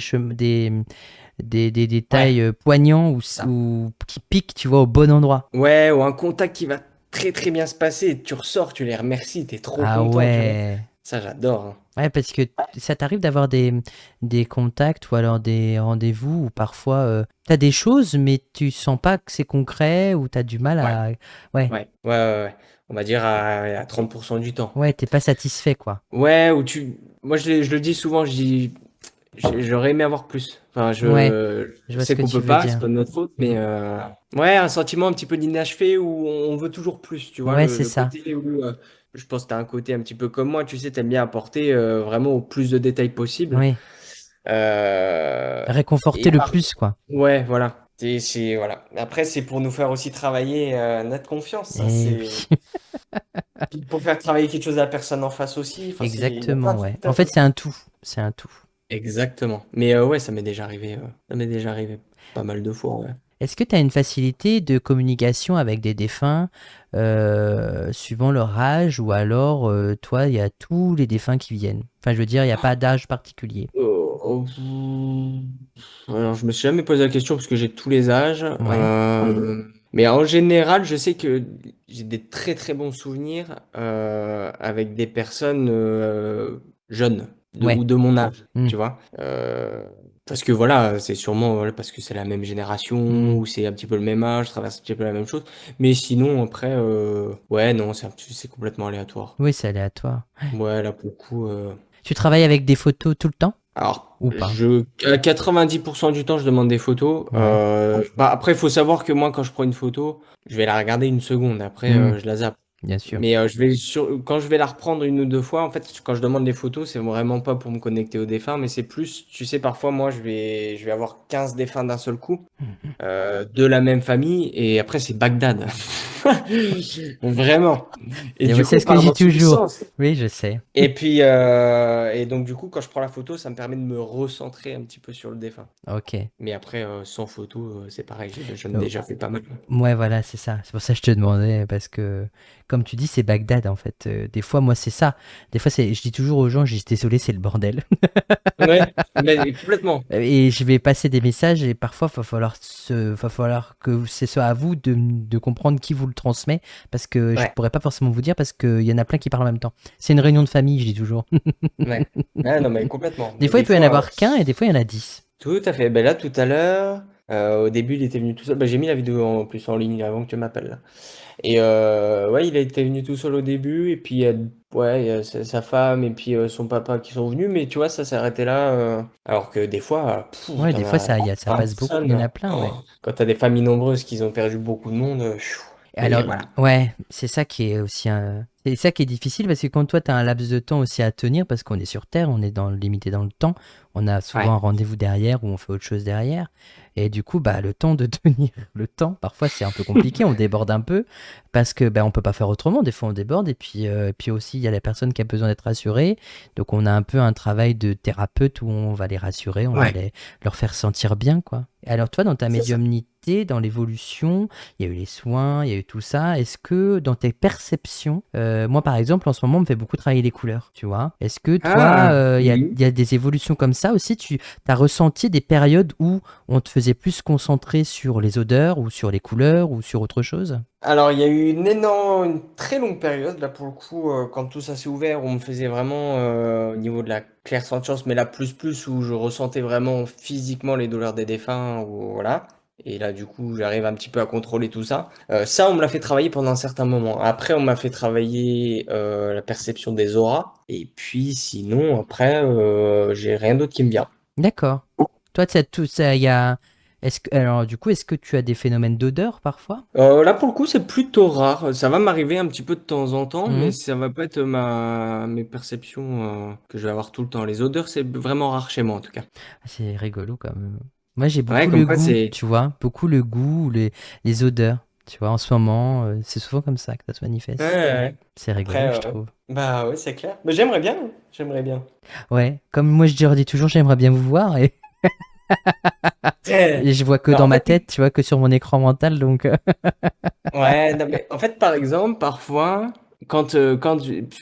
Ouais, détails poignants ça. ou qui piquent, tu vois, au bon endroit. Ouais, ou un contact qui va très très bien se passer, et tu ressors, tu les remercies, t'es trop Ah content, tu vois. ouais. Ça, j'adore, hein. Ouais, parce que ça t'arrive d'avoir des contacts ou alors des rendez-vous où parfois t'as des choses, mais tu sens pas que c'est concret ou t'as du mal Ouais, à. Ouais, ouais. On va dire à 30% du temps. ouais, t'es pas satisfait, quoi. Ouais, ou tu... Moi, je le dis souvent, je dis, j'aurais aimé avoir plus. Enfin, Ouais, je je vois ce sais que qu'on tu peut veux pas, c'est dire. pas de notre faute, Mm. mais ouais, un sentiment un petit peu d'inachevé où on veut toujours plus, tu vois, Ouais, c'est le ça. côté où je pense que t'as un côté un petit peu comme moi, tu sais, t'aimes bien apporter vraiment au plus de détails possible. Oui, Euh, réconforter et le par- plus, quoi. ouais, voilà. Voilà. Après, c'est pour nous faire aussi travailler notre confiance, ça, Eh c'est oui, pour faire travailler quelque chose à la personne en face aussi. Enfin, il y a plein exactement, de ouais. En facteurs, fait, hein. c'est un tout. C'est un tout. Exactement. Mais ouais, ça m'est déjà arrivé. Ça m'est déjà arrivé pas mal de fois, ouais. Est-ce que tu as une facilité de communication avec des défunts suivant leur âge ou alors, toi, il y a tous les défunts qui viennent? Enfin, je veux dire, il n'y a pas d'âge particulier. Alors, je me suis jamais posé la question parce que j'ai tous les âges. Ouais, Mais en général, je sais que j'ai des très très bons souvenirs avec des personnes jeunes ouais. ou de mon âge, Hmm, tu vois. Parce que voilà, c'est sûrement voilà, parce que c'est la même génération hmm. ou c'est un petit peu le même âge, je traverse un petit peu la même chose. Mais sinon, après, ouais, non, c'est complètement aléatoire. Oui, c'est aléatoire. Ouais, là pour le coup. Tu travailles avec des photos tout le temps Alors, ou pas? à 90% du temps, je demande des photos. Ouais. Bah, après, il faut savoir que moi, quand je prends une photo, je vais la regarder une seconde. Après, Hmm, je la zappe. bien sûr. Mais quand je vais la reprendre une ou deux fois, en fait, quand je demande des photos, c'est vraiment pas pour me connecter aux défunts, mais c'est plus, tu sais, parfois, moi, je vais avoir 15 défunts d'un seul coup, Mhm. de la même famille, et après, c'est Bagdad. Vraiment. Et Et moi, du c'est coup, ce que par je dis dans tous les toujours. sens. Oui, je sais. Et puis, et donc du coup, quand je prends la photo, ça me permet de me recentrer un petit peu sur le défunt. Ok. Mais après, sans photo, c'est pareil, j'en ai déjà fait pas mal. Ouais, voilà, c'est ça. C'est pour ça que je te demandais, parce que, comme tu dis, c'est Bagdad, en fait. Des fois, moi, c'est ça. Des fois, je dis toujours aux gens, je dis, désolé, c'est le bordel. Ouais, mais complètement. Et je vais passer des messages, et parfois, va falloir que ce soit à vous de comprendre qui vous le transmet, parce que je Ouais, pourrais pas forcément vous dire, parce qu'il y en a plein qui parlent en même temps. C'est une réunion de famille, je dis toujours. ouais. Ouais, non, mais complètement. Des Mais fois, il des peut y en fois, avoir qu'un, et des fois, il y en a 10. tout à fait. Ben là, tout à l'heure, au début, il était venu tout seul. Ben, j'ai mis la vidéo en plus en ligne avant que tu m'appelles, là. Et ouais, il a été venu tout seul au début, et puis ouais, il y a sa femme et puis son papa qui sont venus, mais tu vois, ça s'est arrêté là. Alors que des fois, Ouais, t'en des fois, as ça 20 passe beaucoup. Il y en personnes. a plein, Oh, ouais. quand t'as des familles nombreuses qui ont perdu beaucoup de monde, mais Alors, voilà. ouais, c'est ça qui est aussi c'est ça qui est difficile parce que quand toi, tu as un laps de temps aussi à tenir, parce qu'on est sur Terre, on est limité dans le temps, on a souvent Ouais, un rendez-vous derrière ou on fait autre chose derrière. Et du coup, bah, le temps de tenir le temps, parfois c'est un peu compliqué, on déborde un peu parce que bah, on peut pas faire autrement. Des fois, on déborde et puis aussi, il y a la personne qui a besoin d'être rassurée. Donc, on a un peu un travail de thérapeute où on va les rassurer, on va ouais, leur faire sentir bien, quoi. Et alors, toi, dans ta c'est ça. médiumnité, dans l'évolution, il y a eu les soins, il y a eu tout ça. Est-ce que dans tes perceptions, moi par exemple en ce moment on me fait beaucoup travailler les couleurs, tu vois. Est-ce que toi, Ah, il y a des évolutions comme ça aussi, tu as ressenti des périodes où on te faisait plus concentrer sur les odeurs ou sur les couleurs ou sur autre chose? alors il y a eu une très longue période là pour le coup, quand tout ça s'est ouvert, on me faisait vraiment au niveau de la clairsentience, mais la plus où je ressentais vraiment physiquement les douleurs des défunts ou voilà. Et là du coup j'arrive un petit peu à contrôler tout ça. Ça on me l'a fait travailler pendant un certain moment. Après on m'a fait travailler la perception des auras. Et puis sinon après j'ai rien d'autre qui me vient. D'accord. Toi, tout ça, il y a. Alors, du coup, est-ce que tu as des phénomènes d'odeur parfois? Là, pour le coup, c'est plutôt rare. Ça va m'arriver un petit peu de temps en temps, mais Mhm. ça va pas être mes perceptions que je vais avoir tout le temps. Les odeurs, c'est vraiment rare chez moi, en tout cas. C'est rigolo quand même. Moi, j'ai Ouais, beaucoup comme le quoi goût, c'est. tu vois, beaucoup le goût, les odeurs. Tu vois, en ce moment, c'est souvent comme ça que ça se Ouais, manifeste. ouais, ouais. C'est rigolo, Après, je ouais. trouve. Bah ouais, c'est clair. Mais j'aimerais bien, hein. J'aimerais bien. Ouais, comme moi je leur dis toujours, j'aimerais bien vous voir, et je vois que Bah, dans en ma fait, tête, tu vois, que sur mon écran mental, donc. ouais, non, mais en fait, par exemple, parfois,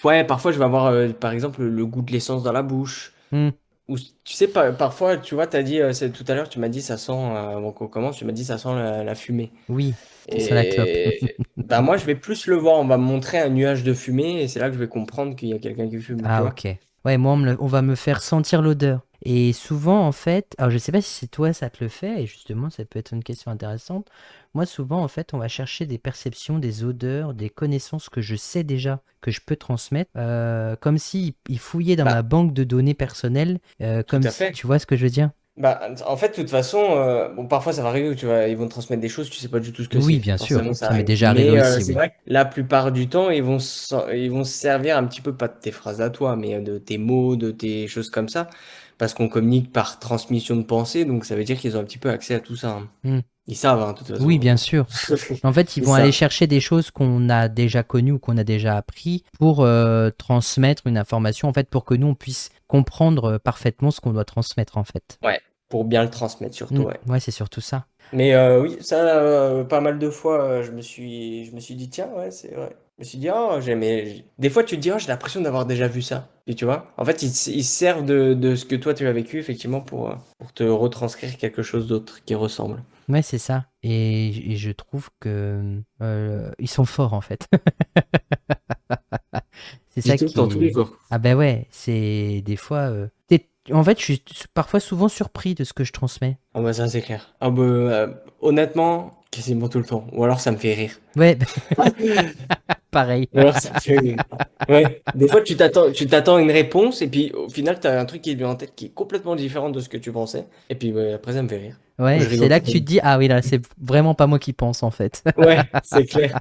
ouais, parfois, je vais avoir, par exemple, le goût de l'essence dans la bouche. Hmm, Ou, tu sais, parfois, tu vois, t'as dit, tout à l'heure, tu m'as dit, ça sent, avant qu'on commence, tu m'as dit, ça sent la fumée. oui, ça sent la clope. Et bah, moi, je vais plus le voir. On va me montrer un nuage de fumée et c'est là que je vais comprendre qu'il y a quelqu'un qui fume, tu Ah, vois. ok. Ouais, moi, on va me faire sentir l'odeur. Et souvent, en fait, alors je sais pas si c'est toi, ça te le fait, et justement, ça peut être une question intéressante. Moi, souvent, en fait, on va chercher des perceptions, des odeurs, des connaissances que je sais déjà, que je peux transmettre, comme si ils fouillaient dans ma Bah, banque de données personnelles, tout comme à si, fait. tu vois ce que je veux dire? Bah, en fait, de toute façon, bon, parfois ça va arriver où ils vont te transmettre des choses, tu sais pas du tout ce que Oui, c'est. bien sûr, Forcément, ça ça m'est arrive. déjà arrivé Mais aussi, c'est oui. vrai que la plupart du temps, ils vont se servir un petit peu, pas de tes phrases à toi, mais de tes mots, de tes choses comme ça. Parce qu'on communique par transmission de pensée, donc ça veut dire qu'ils ont un petit peu accès à tout ça, hein. Hmm. Ils savent, hein, de toute Oui, façon. bien sûr. En fait, ils Ils vont aller savent. chercher des choses qu'on a déjà connues ou qu'on a déjà appris pour transmettre une information, en fait, pour que nous, on puisse comprendre parfaitement ce qu'on doit transmettre, en fait. Ouais. Pour bien le transmettre, surtout, ouais. Ouais, c'est surtout ça. Mais oui, ça, pas mal de fois, je me suis dit, tiens, ouais, c'est vrai. Je me suis dit, oh, des fois, tu te dis, oh, j'ai l'impression d'avoir déjà vu ça. Et tu vois, en fait, ils se servent de ce que toi, tu as vécu, effectivement, pour te retranscrire quelque chose d'autre qui ressemble. Ouais, c'est ça. Et je trouve que ils sont forts, en fait. C'est J'ai ça tout le temps, tous les qui... jours. Ah ben ouais, c'est des fois... En fait, je suis parfois souvent surpris de ce que je transmets. Ah bah ça, c'est clair. Ah bah, honnêtement, quasiment tout le temps. Ou alors, ça me fait rire. Ouais, pareil. Ou alors, ça me fait rire. Ouais. Des fois, tu t'attends à une réponse, et puis, au final, t'as un truc qui est vient en tête qui est complètement différent de ce que tu pensais. Et puis, ouais, après, ça me fait rire. Ouais, Je et c'est rigole. là que tu te dis, ah oui, là, c'est vraiment pas moi qui pense, en fait. Ouais, c'est clair,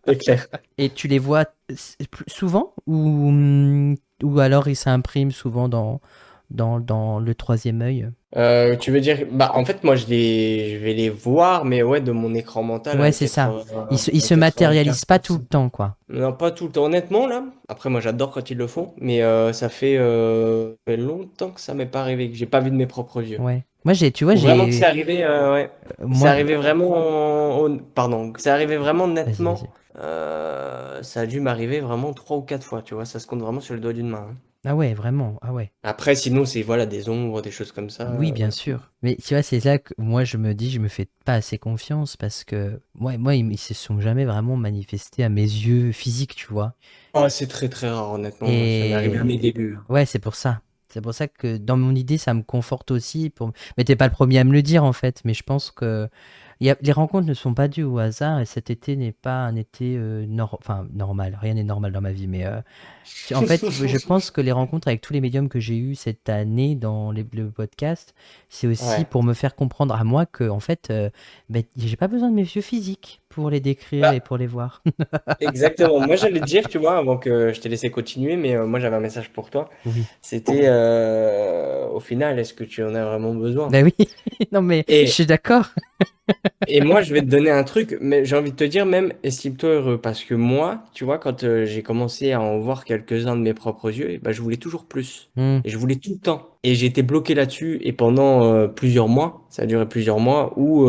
c'est clair. Et tu les vois souvent ou alors ils s'impriment souvent dans le troisième œil? Tu veux dire, bah en fait moi je vais les voir, mais ouais de mon écran mental Ouais, c'est ça. Ils à se matérialisent pas tout le 84%. temps, quoi. Non, pas tout le temps, honnêtement là. Après moi j'adore quand ils le font, mais ça fait longtemps que ça m'est pas arrivé, que j'ai pas vu de mes propres yeux. Ouais. Moi, tu vois, Ou vraiment que c'est arrivé, ouais. C'est moi, arrivé vraiment, pardon, que c'est arrivé vraiment vas-y, nettement. vas-y. Ça a dû m'arriver vraiment 3 ou 4 fois, tu vois, ça se compte vraiment sur le doigt d'une main, hein. Ah ouais, vraiment, ah ouais. Après, sinon, c'est voilà des ombres, des choses comme ça. Oui, bien sûr. Mais tu vois, c'est là que moi je me dis, je me fais pas assez confiance parce que ils se sont jamais vraiment manifestés à mes yeux physiques, tu vois. Oh, c'est très très rare, honnêtement. Moi, ça m'est arrivé à mes Et débuts. ouais, c'est pour ça. C'est pour ça que dans mon idée, ça me conforte aussi. Mais t'es pas le premier à me le dire en fait. Mais je pense que les rencontres ne sont pas dues au hasard et cet été n'est pas un été enfin, normal. Rien n'est normal dans ma vie. Mais en fait, je pense que les rencontres avec tous les médiums que j'ai eus cette année dans le podcast, c'est aussi Ouais. pour me faire comprendre à moi que en fait, ben, j'ai pas besoin de mes yeux physiques pour les décrire et Bah, pour les voir. exactement. Moi, j'allais te dire, tu vois, avant que je t'ai laissé continuer, mais moi, j'avais un message pour toi. Oui. C'était, au final, est-ce que tu en as vraiment besoin? Ben oui. Non mais je Et suis d'accord. Et moi, je vais te donner un truc, mais j'ai envie de te dire même, estime-toi heureux, parce que moi, tu vois, quand j'ai commencé à en voir quelques-uns de mes propres yeux, eh ben, je voulais toujours plus. Hmm. Et je voulais tout le temps. Et j'ai été bloqué là-dessus, et pendant plusieurs mois, ça a duré plusieurs mois, où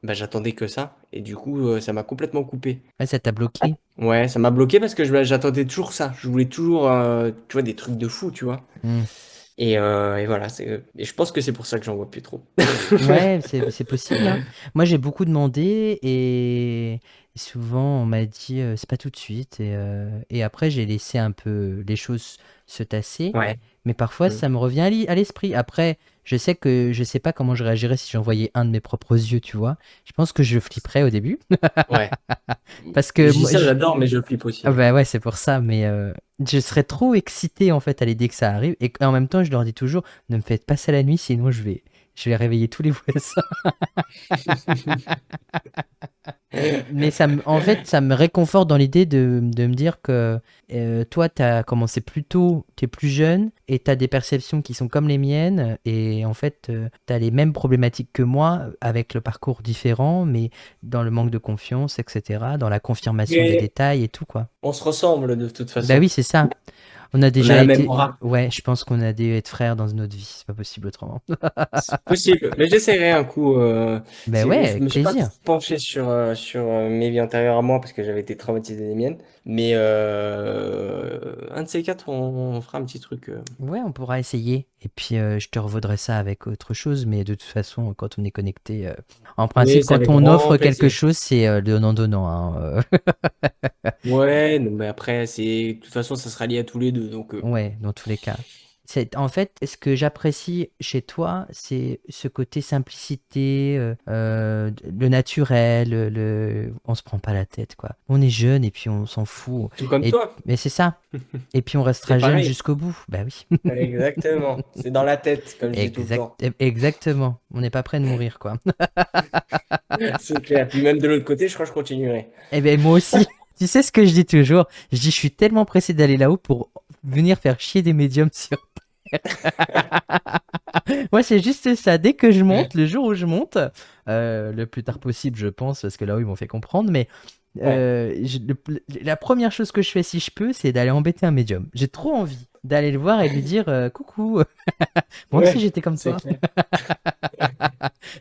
bah, j'attendais que ça, et du coup, ça m'a complètement coupé. Ouais, ça t'a bloqué. Ouais, ça m'a bloqué parce que j'attendais toujours ça. Je voulais toujours, tu vois, des trucs de fou, tu vois. Hmm. Et voilà, et je pense que c'est pour ça que j'en vois plus trop. Ouais, c'est possible, hein. Moi, j'ai beaucoup demandé et souvent on m'a dit c'est pas tout de suite et après j'ai laissé un peu les choses se tasser, Ouais. mais parfois Mm. ça me revient à l'esprit. Après, je sais que je sais pas comment je réagirais si j'envoyais un de mes propres yeux, tu vois. Je pense que je flipperais au début Ouais. parce Je que dis moi, ça, j'adore, mais je flippe aussi, ah ouais. bah ouais, c'est pour ça, mais je serais trop excité en fait à l'idée que ça arrive et en même temps je leur dis toujours ne me faites pas ça la nuit sinon Je vais réveiller tous les voisins. Mais en fait, ça me réconforte dans l'idée de me dire que toi, tu as commencé plus tôt, tu es plus jeune et tu as des perceptions qui sont comme les miennes. Et en fait, tu as les mêmes problématiques que moi, avec le parcours différent, mais dans le manque de confiance, etc., dans la confirmation des Mais détails et tout, quoi. on se ressemble de toute Bah façon. oui, c'est ça. On a On a déjà la même été. aura. Ouais, je pense qu'on a dû être frères dans une autre vie. C'est pas possible autrement. C'est possible, mais j'essaierai un coup. Ben ouais, Je avec me suis pas trop plaisir. penché sur mes vies antérieures à moi parce que j'avais été traumatisé des miennes. Mais un de ces quatre, on fera un petit truc. Ouais, on pourra essayer. Et puis, je te revaudrai ça avec autre chose. Mais de toute façon, quand on est connecté, en Oui, principe, c'est quand avec on grand offre quelque plaisir. chose, c'est donnant-donnant, hein. Ouais, non, mais après, de toute façon, ça sera lié à tous les deux. Donc, Ouais, dans tous les cas. En fait, ce que j'apprécie chez toi, c'est ce côté simplicité, le naturel, on se prend pas la tête, quoi. On est jeune et puis on s'en fout. tout comme Et... toi, Mais c'est ça. Et puis on c'est restera jeune pareil. jusqu'au bout. Bah oui. Exactement. C'est dans la tête, comme je dis tout le temps. Exactement. On n'est pas prêt de mourir, quoi. C'est clair. Puis même de l'autre côté, je crois que je continuerai. Eh ben moi aussi. Tu sais ce que je dis toujours? Je dis, je suis tellement pressé d'aller là-haut pour venir faire chier des médiums sur... Moi, c'est juste ça. Dès que je monte, le jour où je monte, le plus tard possible, je pense, parce que là-haut, ils m'ont fait comprendre, mais Ouais. la première chose que je fais si je peux, c'est d'aller embêter un médium. J'ai trop envie d'aller le voir et lui dire coucou, moi aussi Ouais, j'étais comme c'est toi. clair.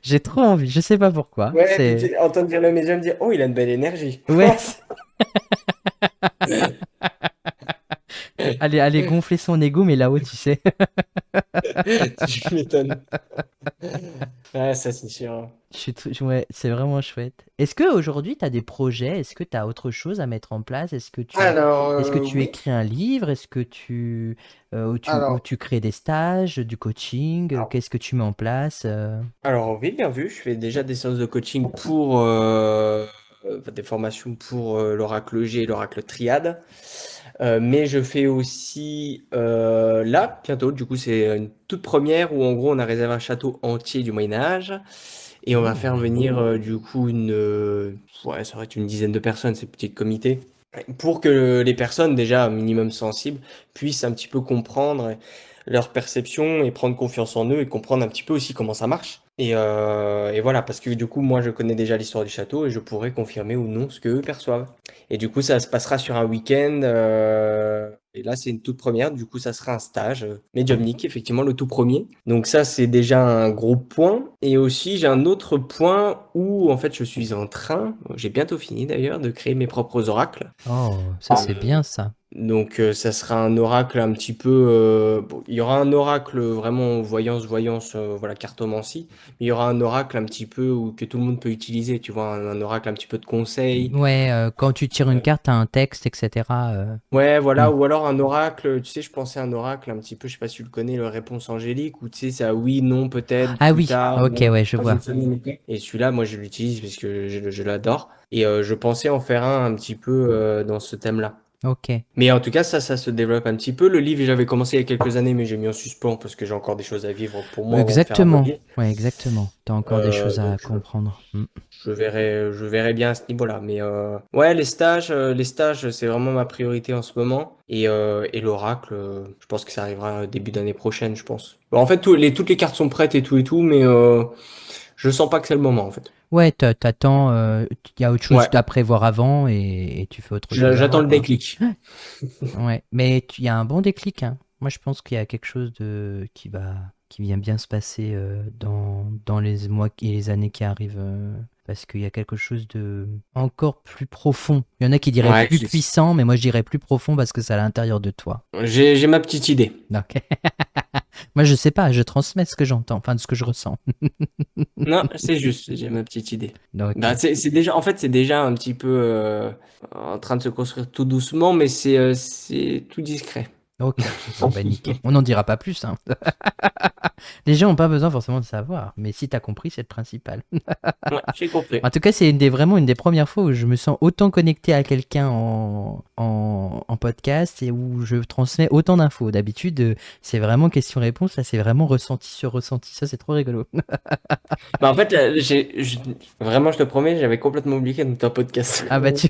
J'ai trop envie, je sais pas pourquoi. Ouais, puis C'est. entendre dire le médium dire, oh, il a une belle énergie. Ouais, aller gonfler son ego, mais là-haut, tu sais. Tu m'étonnes. Ouais, ça c'est sûr. Ouais, c'est vraiment chouette. Est-ce que aujourd'hui tu as des projets? Est-ce que tu as autre chose à mettre en place? Alors, Est-ce que tu oui. écris un livre? Est-ce que ou Alors, tu crées des stages, du coaching? alors, Qu'est-ce que tu mets en place? alors, oui, bien vu. Je fais déjà des séances de coaching pour des formations pour l'oracle G et l'oracle Triade. Mais je fais aussi là, bientôt, du coup, c'est une toute première où en gros on a réservé un château entier du Moyen-Âge et on va faire Oh. venir du coup ouais, ça va être une dizaine de personnes, ces petits comités, pour que les personnes déjà un minimum sensibles puissent un petit peu comprendre leur perception et prendre confiance en eux et comprendre un petit peu aussi comment ça marche. Et voilà, parce que du coup, moi, je connais déjà l'histoire du château et je pourrais confirmer ou non ce que eux perçoivent. Et du coup, ça se passera sur un week-end. Et là, c'est une toute première. Du coup, ça sera un stage médiumnique, effectivement, le tout premier. Donc ça, c'est déjà un gros point. Et aussi, j'ai un autre point où, en fait, je suis en train, j'ai bientôt fini d'ailleurs, de créer mes propres oracles. Oh, ça c'est bien ça. Donc ça sera un oracle un petit peu... bon, il y aura un oracle vraiment voyance, voilà, cartomancie. Mais il y aura un oracle un petit peu que tout le monde peut utiliser, tu vois, un oracle un petit peu de conseil. Ouais, quand tu tires une carte, t'as un texte, etc. Ouais, Hmm. voilà, ou alors un oracle, tu sais, je pensais à un oracle un petit peu, je sais pas si tu le connais, le réponse angélique, où tu sais, ça oui, non, peut-être, Ah plus oui, tard, ok, bon, ouais, je je ne vois. sais pas. Et celui-là, moi, je l'utilise parce que je l'adore. Et je pensais en faire un petit peu dans ce thème-là. Ok. Mais en tout cas, ça se développe un petit peu. Le livre, j'avais commencé il y a quelques années, mais j'ai mis en suspens parce que j'ai encore des choses à vivre pour moi avant de faire un autre Exactement. livre. Ouais, exactement. T'as encore des choses à Donc, comprendre. Hmm. je verrai bien à ce niveau-là. Mais ouais, les stages, c'est vraiment ma priorité en ce moment. Et l'oracle, je pense que ça arrivera début d'année prochaine, je pense. Bon, en fait, toutes les cartes sont prêtes et tout, mais je sens pas que c'est le moment, en fait. Ouais, t'attends, il y a autre chose Ouais, à prévoir avant et tu fais autre chose j'attends avant, le quoi. déclic. Ouais, mais il y a un bon déclic, hein. Moi, je pense qu'il y a quelque chose qui vient bien se passer dans les mois et les années qui arrivent, parce qu'il y a quelque chose de encore plus profond. Il y en a qui diraient Ouais, plus puissant, mais moi je dirais plus profond parce que c'est à l'intérieur de toi. j'ai ma petite idée. Donc, moi je sais pas, je transmets ce que j'entends, enfin ce que je ressens. Non, c'est juste, j'ai ma petite idée. Donc, Bah, c'est déjà, en fait, c'est déjà un petit peu en train de se construire tout doucement, mais c'est tout discret. Ok, bon bah nickel. On n'en dira pas plus, hein. Les gens n'ont pas besoin forcément de savoir, mais si t'as compris, c'est le principal. Ouais, j'ai compris. En tout cas, c'est vraiment une des premières fois où je me sens autant connecté à quelqu'un en podcast et où je transmets autant d'infos. D'habitude, c'est vraiment question-réponse. Là, c'est vraiment ressenti sur ressenti. Ça, c'est trop rigolo. Bah, en fait, là, vraiment, je te promets, j'avais complètement oublié qu'il y avait un podcast. Ah bah tu...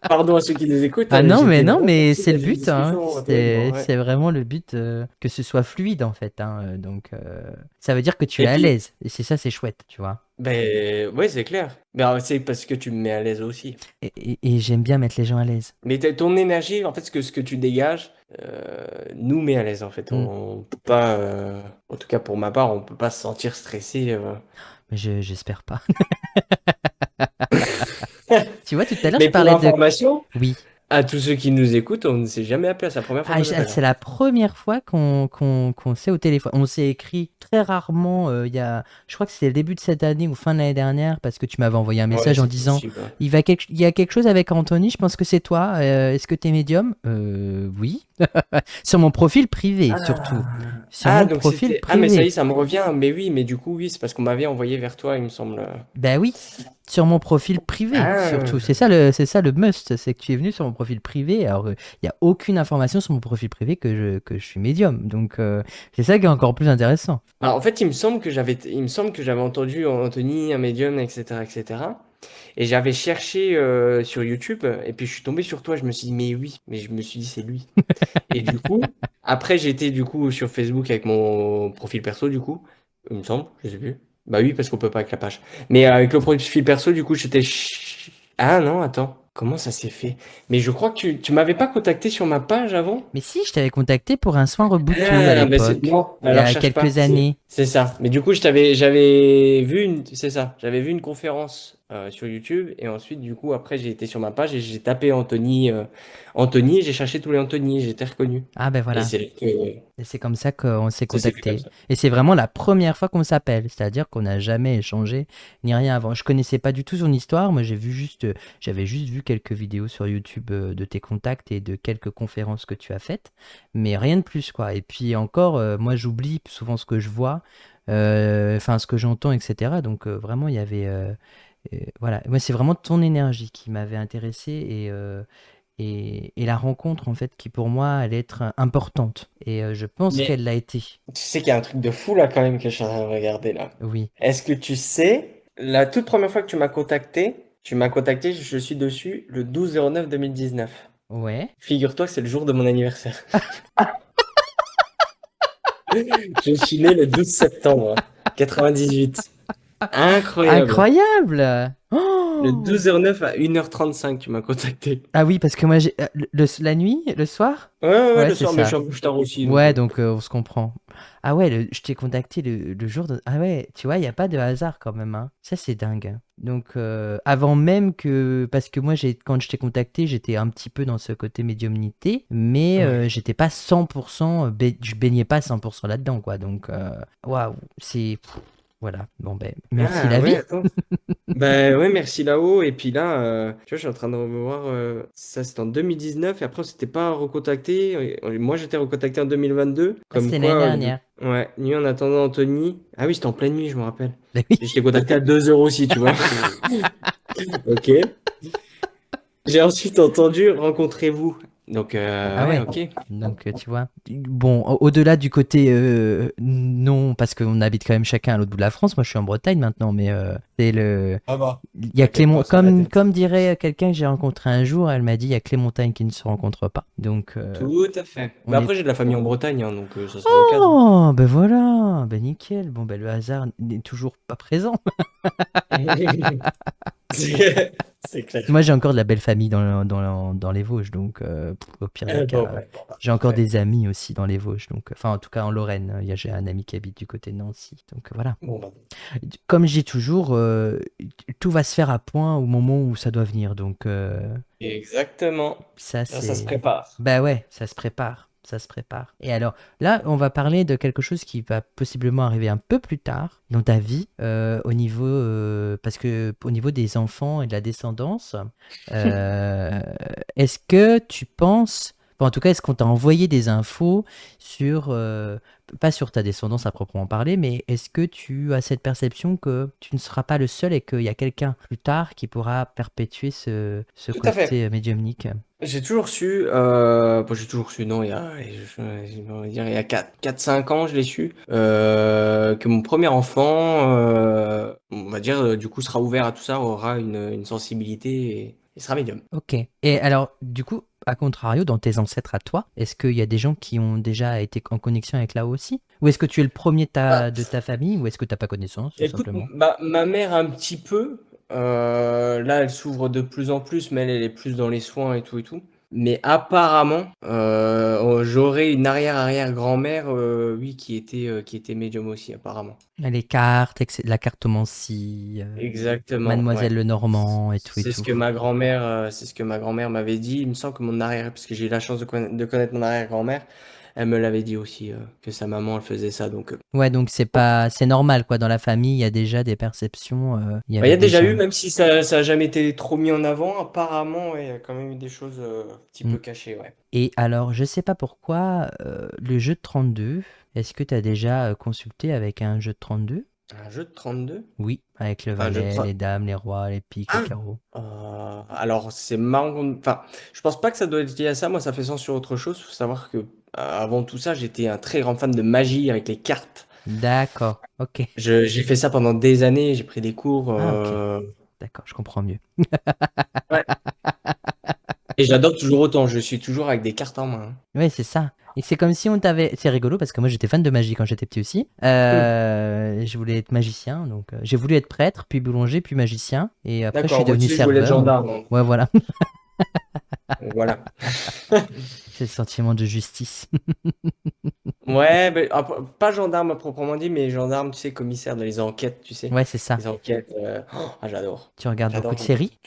Pardon à ceux qui nous écoutent, hein, Ah mais j'étais non, vraiment mais parti c'est le dans une but, hein. discussion complètement, ouais. C'est vraiment le but que ce soit fluide en fait, hein. Donc, ça veut dire que tu es Et à puis, l'aise. Et c'est ça, c'est chouette, tu vois. ben, ouais, c'est clair. Mais c'est parce que tu me mets à l'aise aussi. Et j'aime bien mettre les gens à l'aise. Mais ton énergie, en fait, ce que tu dégages, nous met à l'aise, en fait. Mm. On peut pas, en tout cas pour ma part, on peut pas se sentir stressé. Mais j'espère pas. Tu vois, tout à l'heure, je Mais pour parlais de... information, Oui. à tous ceux qui nous écoutent, on ne s'est jamais appelé. C'est la première fois Ah, qu'on s'appelle, hein. c'est la première fois qu'on s'est au téléphone. On s'est écrit très rarement. Je crois que c'était le début de cette année ou fin de l'année dernière parce que tu m'avais envoyé un Ouais, message en c'est disant possible, ouais. il y a quelque chose avec Anthony. Je pense que c'est toi. Est-ce que t'es médium? Oui. Sur mon profil privé, surtout. Sur Ah, mon donc profil c'était. Ah, mais ça y privé. est, ça me revient. Mais oui, mais du coup, oui, c'est parce qu'on m'avait envoyé vers toi, il me semble. Ben oui. Sur mon profil privé, surtout. Ah. C'est ça le must, c'est que tu es venu sur mon profil privé. Alors, il n'y a aucune information sur mon profil privé que je suis médium. Donc, c'est ça qui est encore plus intéressant. Alors, en fait, il me semble que j'avais entendu Anthony, un médium, etc., etc. Et cetera. Et j'avais cherché sur YouTube, et puis je suis tombé sur toi. Je me suis dit, mais oui, mais je me suis dit, c'est lui. Et du coup, après, j'étais du coup sur Facebook avec mon profil perso, du coup, il me semble, je sais plus. Bah oui, parce qu'on peut pas avec la page. Mais avec le profil perso, du coup, j'étais. Ah non, attends, comment ça s'est fait? Mais je crois que tu m'avais pas contacté sur ma page avant? Mais si, je t'avais contacté pour un soin rebooteux à Ah, ben l'époque, non, il y alors a cherche pas. quelques C'est années. c'est ça. Mais du coup, j'avais vu c'est ça. J'avais vu une conférence sur YouTube et ensuite, du coup, après, j'ai été sur ma page et j'ai tapé Anthony et j'ai cherché tous les Anthony et j'étais reconnu. Ah ben Et voilà. c'est là que Et c'est comme ça qu'on s'est ça s'est fait comme contacté. ça. Et c'est vraiment la première fois qu'on s'appelle, c'est-à-dire qu'on n'a jamais échangé ni rien avant. Je connaissais pas du tout son histoire, moi j'avais juste vu quelques vidéos sur YouTube de tes contacts et de quelques conférences que tu as faites, mais rien de plus quoi. Et puis encore, moi j'oublie souvent ce que je vois, enfin ce que j'entends, etc. Donc vraiment il y avait, voilà, moi c'est vraiment ton énergie qui m'avait intéressé et la rencontre, en fait, qui pour moi allait être importante. Et je pense Mais qu'elle l'a été. tu sais qu'il y a un truc de fou là quand même que je suis en train de regarder là. Oui. Est-ce que tu sais, la toute première fois que tu m'as contacté, je suis dessus le 12/09/2019. Ouais. Figure-toi que c'est le jour de mon anniversaire. Je suis né le 12 septembre 98. Incroyable. Incroyable! Le Oh 12/09 à 1h35, tu m'as contacté. Ah oui, parce que moi, la nuit, le soir? Ouais, ouais, ouais, Ouais, le c'est soir, mais je suis ça. un peu tard aussi, donc. Ouais, donc on se comprend. Ah ouais, je t'ai contacté le jour de... Ah ouais, tu vois, il n'y a pas de hasard quand même, hein. Ça, c'est dingue, hein. Donc, avant même que... Parce que moi, quand je t'ai contacté, j'étais un petit peu dans ce côté médiumnité, mais Ouais. j'étais pas 100%... je baignais pas 100% là-dedans, quoi. Donc, waouh, c'est... Voilà, bon ben, merci Ah la ouais, vie. attends. Bah ouais, merci là-haut. Et puis là, tu vois, je suis en train de revoir. Ça, c'était en 2019. Et après, on s'était pas recontacté. Moi, j'étais recontacté en 2022. Ah, Comme c'était l'année quoi, dernière. ouais, nuit en attendant Anthony. Ah oui, c'était en pleine nuit, je me rappelle. Ben oui. Et je t'ai contacté à 2 heures aussi, tu vois. Ok. J'ai ensuite entendu rencontrez-vous. Donc, Ah ouais, ouais. ok. Donc, tu vois. Bon, au-delà du côté non, parce qu'on habite quand même chacun à l'autre bout de la France. Moi, je suis en Bretagne maintenant, mais c'est le. Ça va. Il y a T'inquiète Clément, pas, ça va être. comme dirait quelqu'un que j'ai rencontré un jour, elle m'a dit il y a que les montagnes qui ne se rencontrent pas. Donc, Tout à fait. Mais on est. après, j'ai de la famille en Bretagne, hein, donc ça sera l'occasion. Oh, ben voilà, ben nickel. Bon, ben le hasard n'est toujours pas présent. C'est clair. Moi, j'ai encore de la belle famille dans les Vosges, donc au pire des Bon, cas, bah, bon, bah, j'ai encore parfait. des amis aussi dans les Vosges, donc enfin en tout cas en Lorraine, j'ai un ami qui habite du côté de Nancy, donc voilà. Bon, bah, Comme je dis toujours, tout va se faire à point au moment où ça doit venir, donc exactement. ça Ça se c'est, prépare. bah ouais, ça se prépare. ça se prépare. Et alors, là, on va parler de quelque chose qui va possiblement arriver un peu plus tard dans ta vie, au niveau, parce que au niveau des enfants et de la descendance, euh, est-ce que tu penses, enfin, en tout cas, est-ce qu'on t'a envoyé des infos sur, pas sur ta descendance à proprement parler, mais est-ce que tu as cette perception que tu ne seras pas le seul et qu'il y a quelqu'un plus tard qui pourra perpétuer ce Tout à fait. côté médiumnique? J'ai toujours su, bon, j'ai toujours su, non, on va dire, il y a 4-5 ans, je l'ai su, que mon premier enfant, on va dire, du coup, sera ouvert à tout ça, aura une sensibilité et sera médium. Ok. Et alors, du coup, à contrario, dans tes ancêtres à toi, est-ce qu'il y a des gens qui ont déjà été en connexion avec là aussi? Ou est-ce que tu es le premier Bah, de ta famille? Ou est-ce que tu n'as pas connaissance, tout écoute, simplement? ma mère un petit peu, là, elle s'ouvre de plus en plus, mais elle est plus dans les soins et tout et tout. Mais apparemment, j'aurais une arrière-arrière-grand-mère, oui, qui était médium aussi, apparemment. Les cartes, la cartomancie, Exactement, ouais. Mademoiselle Lenormand et tout et C'est ce tout. que ma grand-mère, c'est ce que ma grand-mère m'avait dit. Il me semble que mon arrière, parce que j'ai eu la chance de connaître mon arrière-grand-mère, elle me l'avait dit aussi, que sa maman, elle faisait ça. Donc, Ouais, donc c'est normal, quoi. Dans la famille, il y a déjà des perceptions. Il y bah, il y avait a déjà déjà. eu, même si ça a jamais été trop mis en avant, apparemment, ouais, il y a quand même eu des choses un petit Mm. peu cachées, ouais. Et alors, je sais pas pourquoi, le jeu de 32, est-ce que tu as déjà consulté avec un jeu de 32? Un jeu de 32? Oui, avec le Un jeu de valet, 30. les dames, les rois, les piques, les Ah! carreaux. Alors, c'est marrant. Enfin, je pense pas que ça doit être lié à ça. Moi, ça fait sens sur autre chose. Faut savoir que, avant tout ça, j'étais un très grand fan de magie avec les cartes. D'accord, ok. J'ai fait ça pendant des années. J'ai pris des cours. Ah, ok. D'accord, je comprends mieux. Ouais. Et j'adore toujours autant. Je suis toujours avec des cartes en main. Ouais, c'est ça. Et c'est comme si on t'avait. C'est rigolo parce que moi j'étais fan de magie quand j'étais petit aussi. Hmm. Je voulais être magicien, donc j'ai voulu être prêtre, puis boulanger, puis magicien. Et après je suis D'accord. Moi devenu aussi, je voulais être serveur. gendarme, hein. Ouais, voilà. Voilà. C'est le sentiment de justice. Ouais, mais, pas gendarme à proprement dit, mais gendarme, tu sais, commissaire dans les enquêtes, tu sais. Ouais, c'est ça. Les enquêtes. J'adore. Tu regardes beaucoup J'adore, de j'adore. séries?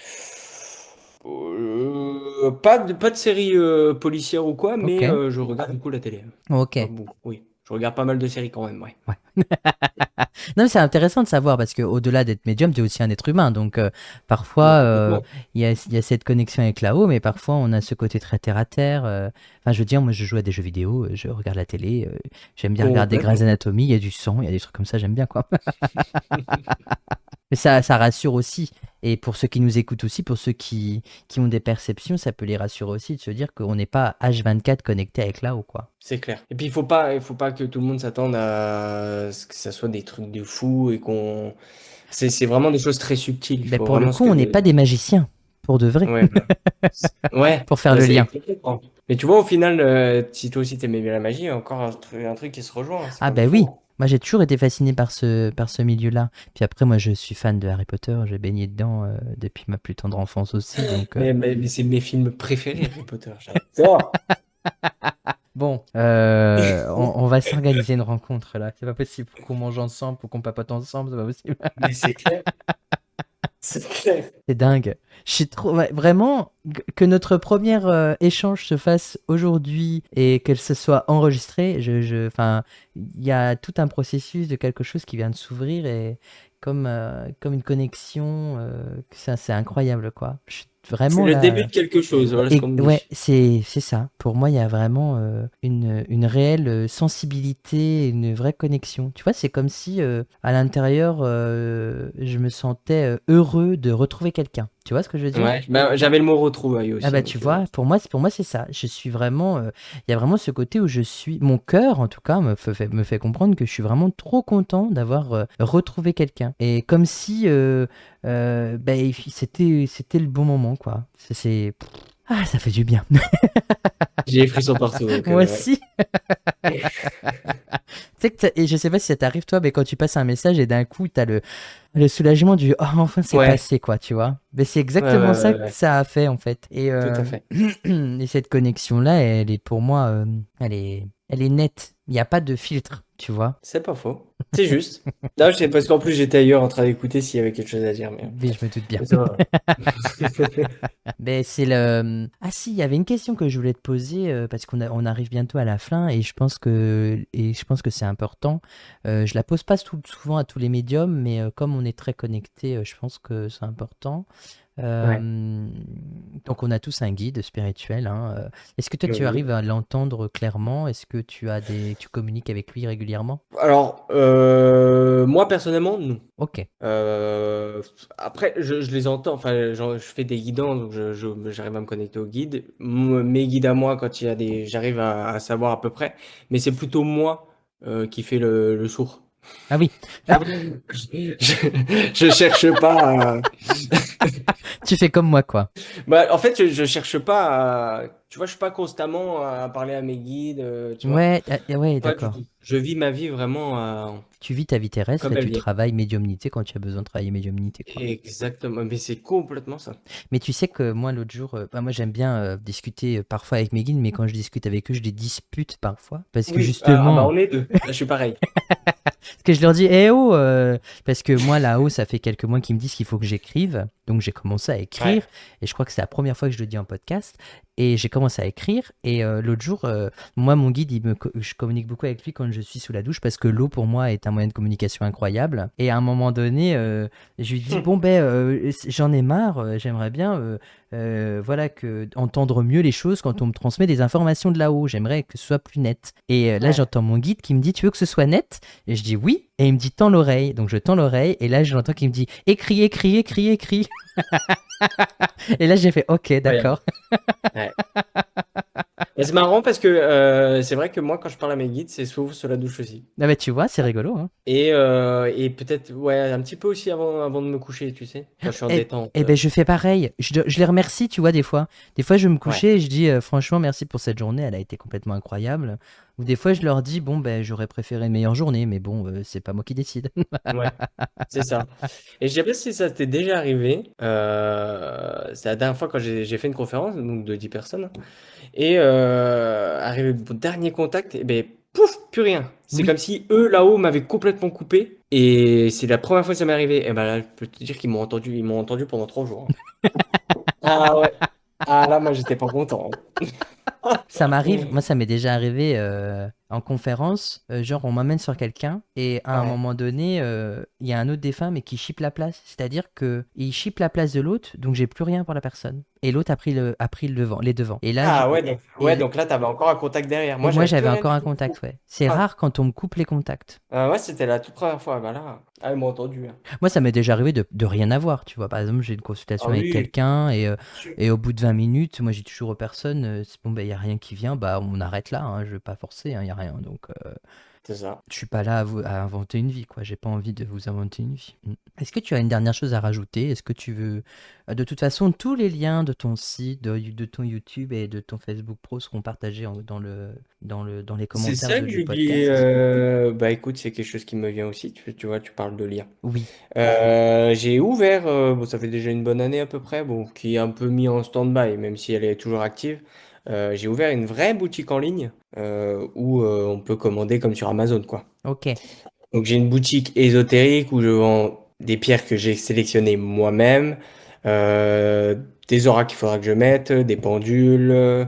Pas de série policière ou quoi, Ok. mais je regarde beaucoup la télé. Ok. Pas beaucoup, oui. Je regarde pas mal de séries quand même, ouais. Ouais. Non, mais c'est intéressant de savoir parce que au-delà d'être médium, tu es aussi un être humain. Donc parfois, Complètement. il y a cette connexion avec là-haut, mais parfois on a ce côté très terre à terre. Enfin, je veux dire, moi je joue à des jeux vidéo, je regarde la télé, j'aime bien regarder Grey's Complètement. Anatomy, il y a du sang, il y a des trucs comme ça, j'aime bien quoi. Mais ça rassure aussi. Et pour ceux qui nous écoutent aussi, pour ceux qui ont des perceptions, ça peut les rassurer aussi de se dire qu'on n'est pas H24 connecté avec là-haut quoi. C'est clair. Et puis il faut pas que tout le monde s'attende à ce que ça soit des trucs de fou et qu'on. C'est vraiment des choses très subtiles. Il Ben, faut pour le vraiment ce coup, que. on n'est pas des magiciens, pour de vrai, Ouais, voilà. Ouais, pour faire bah, le c'est lien. complètement. Mais tu vois, au final, si toi aussi t'aimais bien la magie, il y a encore un truc qui se rejoint, hein. C'est Ah comme il ben oui, faut. moi j'ai toujours été fasciné par ce milieu-là. Puis après, moi je suis fan de Harry Potter, j'ai baigné dedans depuis ma plus tendre enfance aussi. Donc Mais c'est mes films préférés, Harry Potter. J'adore. bon, on va s'organiser une rencontre là. C'est pas possible pour qu'on mange ensemble, pour qu'on papote ensemble, c'est pas possible. Mais c'est clair. C'est clair. C'est dingue. Je suis trop, ouais, vraiment, que notre premier échange se fasse aujourd'hui et que ce soit enregistré, enfin, il y a tout un processus de quelque chose qui vient de s'ouvrir et comme une connexion, ça, c'est incroyable, quoi. Je suis C'est vraiment le début là. de quelque chose, voilà ce Et qu'on me ouais, dit. c'est ça. Pour moi, il y a vraiment une réelle sensibilité, une vraie connexion. Tu vois, c'est comme si à l'intérieur, je me sentais heureux de retrouver quelqu'un. Tu vois ce que je veux dire? Ouais, ben, j'avais le mot retrouvaille Ah aussi, bah tu donc vois, pour moi c'est ça. Je suis vraiment, il y a vraiment ce côté où je suis, mon cœur en tout cas me fait comprendre que je suis vraiment trop content d'avoir retrouvé quelqu'un. Et comme si, bah, c'était le bon moment quoi. Ah ça fait du bien. j'ai les frissons partout, donc Moi ouais. aussi. Tu sais que et je sais pas si ça t'arrive toi, mais quand tu passes un message et d'un coup t'as le soulagement du oh enfin c'est Ouais, passé quoi, tu vois. Mais c'est ouais, ouais, exactement ça ouais, que ouais, ça a fait en fait. tout à fait. Et cette connexion là, elle est pour moi, elle est nette. Il n'y a pas de filtre, tu vois. C'est pas faux. C'est juste. Non, je sais parce qu'en plus j'étais ailleurs en train d'écouter s'il y avait quelque chose à dire, Mais je me doute bien. mais ça va. Ben, c'est le... Ah si, il y avait une question que je voulais te poser parce on arrive bientôt à la fin et je pense que c'est important. Je la pose pas souvent à tous les médiums, mais comme on est très connectés, je pense que c'est important. Ouais. Euh, donc on a tous un guide spirituel, hein. Est-ce que toi tu Oui. arrives à l'entendre clairement? Est-ce que tu communiques avec lui régulièrement? Alors, moi personnellement, non. Ok. Euh, Après, je les entends, enfin, je fais des guidants, donc j'arrive à me connecter aux guides. Mes guides à moi, quand il y a j'arrive à savoir à peu près, mais c'est plutôt moi qui fais le sourd. Ah oui, Je cherche pas à... tu fais comme moi quoi. Bah, en fait, je cherche pas à... Tu vois, je suis pas constamment à parler à mes guides, tu vois. Ouais, ouais, Pas du d'accord. tout. Je vis ma vie vraiment Tu vis ta vie terrestre comme et elle tu vient. travailles médiumnité quand tu as besoin de travailler médiumnité, quoi. Exactement, mais c'est complètement ça. Mais tu sais que moi, l'autre jour, bah, moi j'aime bien discuter parfois avec mes guides, mais quand je discute avec eux, je les dispute parfois. Parce que Oui, bah justement, on est deux. Là, je suis pareil. parce que je leur dis, eh oh, parce que moi là-haut, ça fait quelques mois qu'ils me disent qu'il faut que j'écrive. Donc j'ai commencé à Ouais. écrire, et je crois que c'est la première fois que je le dis en podcast. Et j'ai commencé à écrire, et l'autre jour, moi, mon guide, je communique beaucoup avec lui quand je suis sous la douche, parce que l'eau pour moi est un moyen de communication incroyable. Et à un moment donné, je lui dis, bon ben, j'en ai marre, j'aimerais bien, voilà, entendre mieux les choses quand on me transmet des informations de là-haut. J'aimerais que ce soit plus net. Et là, Ouais. j'entends mon guide qui me dit, tu veux que ce soit net? Et je dis oui. Et il me dit, tends l'oreille. Donc je tends l'oreille. Et là, j'entends qu'il me dit, écris, écris, écris, écris. Et là, j'ai fait, ok, Incroyable. d'accord. Ouais. Et c'est marrant parce que c'est vrai que moi, quand je parle à mes guides, c'est souvent sur la douche aussi. Ah bah, tu vois, c'est rigolo, hein. Et peut-être, ouais, un petit peu aussi avant de me coucher, tu sais, quand je suis en Et, détente. et ben, je fais pareil. Je les remercie, tu vois, des fois. Des fois, je vais me Ouais. coucher et je dis, franchement, merci pour cette journée. Elle a été complètement incroyable. Ou des fois, je leur dis, bon, ben, j'aurais préféré une meilleure journée, mais bon, c'est pas moi qui décide. Ouais, c'est ça. Et je sais pas si ça t'est déjà arrivé. C'est la dernière fois quand j'ai fait une conférence, donc de 10 personnes. Et arrivé au dernier contact, et ben pouf, plus rien. C'est Oui. comme si eux là-haut m'avaient complètement coupé. Et c'est la première fois que ça m'est arrivé. Et ben là, je peux te dire ils m'ont entendu pendant 3 jours. Ah ouais. Ah là, moi j'étais pas content. Ça m'arrive, moi ça m'est déjà arrivé en conférence, genre on m'amène sur quelqu'un et à un Ouais. moment donné, il y a un autre défunt mais qui chipe la place. C'est-à-dire que il chipe la place de l'autre, donc j'ai plus rien pour la personne. Et l'autre a pris les devants. Et là, Ah et, ouais, donc là t'avais encore un contact derrière. et Moi moi j'avais plus j'avais rien encore du un tout. contact, ouais. C'est Ah. rare quand on me coupe les contacts. Ouais, c'était la toute première fois. Bah là, ah, ils m'ont entendu, hein. Moi ça m'est déjà arrivé de rien avoir, tu vois. Par exemple, j'ai une Ah consultation avec oui, quelqu'un sûr. et au bout de 20 minutes, moi j'ai toujours aux personnes, c'est bon, ben il y a rien qui vient, bah on arrête là, hein, je vais pas forcer, il y a rien. Donc C'est ça. je suis pas là à inventer une vie, quoi. J'ai pas envie de vous inventer une vie. Mm. Est-ce que tu as une dernière chose à rajouter? Est-ce que tu veux... De toute façon, tous les liens de ton site, de ton YouTube et de ton Facebook Pro seront partagés dans les C'est commentaires ça que du j'oubliais. podcast. Bah écoute, c'est quelque chose qui me vient aussi. Tu vois, tu parles de lien. Oui. J'ai ouvert, bon, ça fait déjà une bonne année à peu près, bon, qui est un peu mis en stand-by, même si elle est toujours active. J'ai ouvert une vraie boutique en ligne où on peut commander comme sur Amazon, quoi. Ok. Donc j'ai une boutique ésotérique où je vends des pierres que j'ai sélectionnées moi-même, euh, des auras qu'il faudra que je mette, des pendules.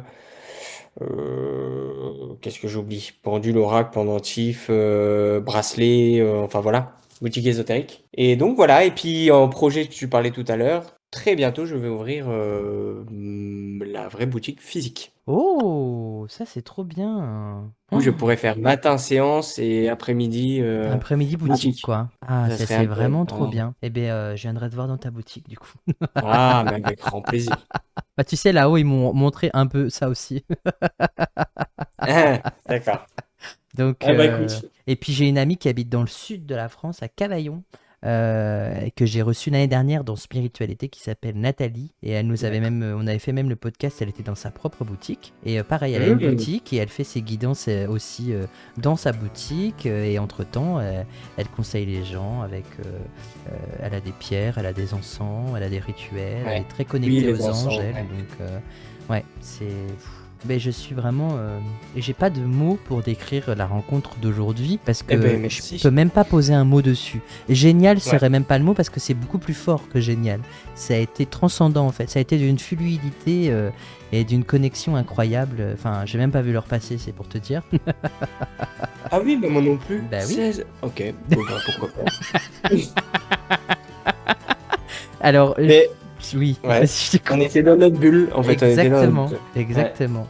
Qu'est-ce que j'oublie? Pendule, oracle, pendentif, bracelet, enfin voilà, boutique ésotérique. Et donc voilà, et puis en projet que tu parlais tout à l'heure, très bientôt je vais ouvrir la vraie boutique physique, Oh, ça c'est trop bien. où Oh, je pourrais faire matin séance et après-midi après-midi boutique, boutique. quoi. Ah, Ça ça serait c'est incroyable. vraiment trop bien. Eh bien, je viendrai te voir dans ta boutique, du coup. Mais avec grand plaisir. Bah, tu sais, là-haut, ils m'ont montré un peu ça aussi. Ah, d'accord. Donc, Ah bah écoute. et puis j'ai une amie qui habite dans le sud de la France, à Cavaillon, que j'ai reçue l'année dernière dans Spiritualité, qui s'appelle Nathalie. Et elle nous avait D'accord. même, on avait fait même le podcast, elle était dans sa propre boutique. Et pareil, elle a une Mmh. boutique et elle fait ses guidances aussi dans sa boutique. Et entre-temps, elle conseille les gens avec... elle a des pierres, elle a des encens, elle a des rituels, elle Ouais. est très Oui, connectée les aux anges, encens, elle. ouais. Donc, ouais, c'est... Ben, je suis vraiment. Et j'ai pas de mots pour décrire la rencontre d'aujourd'hui parce que Eh ben, je merci. peux même pas poser un mot dessus. Génial Ouais. serait même pas le mot parce que c'est beaucoup plus fort que génial. Ça a été transcendant en fait. Ça a été d'une fluidité et d'une connexion incroyable. Enfin, j'ai même pas vu l'heure passer, c'est pour te dire. Ah oui, mais moi non plus. Bah oui. 16. Ok, bon, bah, pourquoi pas. Alors, Mais oui, ouais, vas-y, je t'écoute. on était dans notre bulle, en fait. On était dans Exactement, notre bulle. exactement.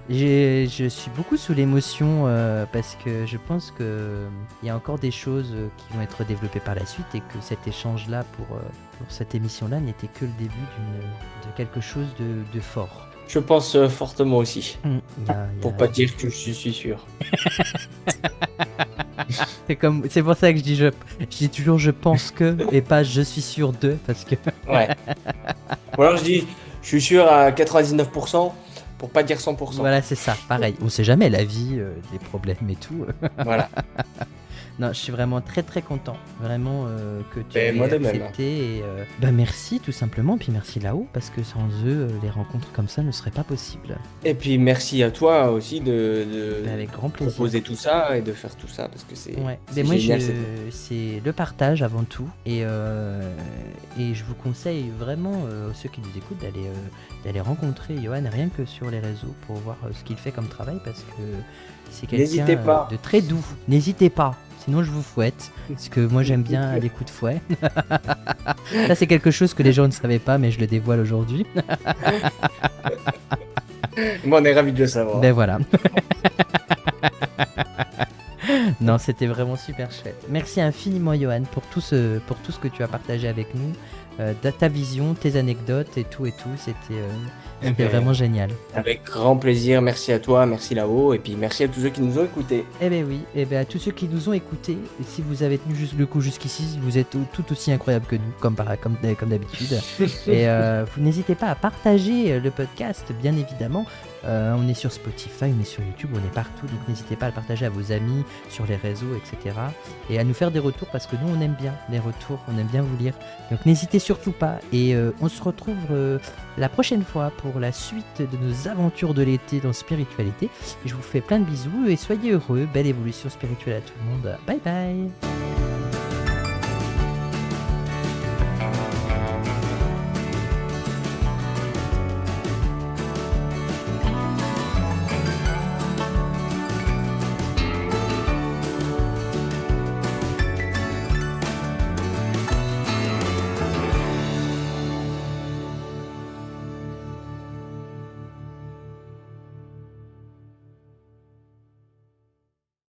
Je suis beaucoup sous l'émotion parce que je pense que il y a encore des choses qui vont être développées par la suite et que cet échange-là pour cette émission-là n'était que le début de quelque chose de fort. Je pense fortement aussi. Pour pas dire que je suis sûr. C'est pour ça que je dis toujours je pense que et pas je suis sûr de parce que Ouais. Ou alors je dis, je suis sûr à 99% pour pas dire 100%. voilà, c'est ça, pareil. On sait jamais la vie, des problèmes et tout. Voilà. Non, je suis vraiment très très content, vraiment que tu aies moi de même. accepté. Et, merci tout simplement, puis merci là-haut, parce que sans eux, les rencontres comme ça ne seraient pas possibles. Et puis merci à toi aussi de Avec grand plaisir. proposer tout ça et de faire tout ça parce que c'est Ouais. c'est Mais moi, génial. c'est le partage avant tout, et je vous conseille vraiment, ceux qui nous écoutent, d'aller rencontrer Johan, rien que sur les réseaux, pour voir ce qu'il fait comme travail, parce que c'est quelqu'un N'hésitez pas. de très doux. N'hésitez pas. Sinon, je vous fouette. Parce que moi, j'aime bien les coups de fouet. Ça, c'est quelque chose que les gens ne savaient pas, mais je le dévoile aujourd'hui. Moi, on est ravis de le savoir. Ben voilà. Non, c'était vraiment super chouette. Merci infiniment, Johan, pour tout ce que tu as partagé avec nous. Ta vision, tes anecdotes et tout. C'était vraiment génial. Avec grand plaisir. Merci à toi, merci là-haut. Et puis merci à tous ceux qui nous ont écoutés. Eh ben oui, et ben à tous ceux qui nous ont écoutés, et si vous avez tenu le coup jusqu'ici, vous êtes tout aussi incroyable que nous, comme d'habitude. Et vous n'hésitez pas à partager le podcast, bien évidemment. On est sur Spotify, on est sur YouTube, on est partout, donc n'hésitez pas à le partager à vos amis, sur les réseaux, etc. Et à nous faire des retours, parce que nous on aime bien les retours, on aime bien vous lire. Donc n'hésitez surtout pas, et on se retrouve la prochaine fois pour la suite de nos aventures de l'été dans Spiritualité. Je vous fais plein de bisous et soyez heureux, belle évolution spirituelle à tout le monde. Bye bye.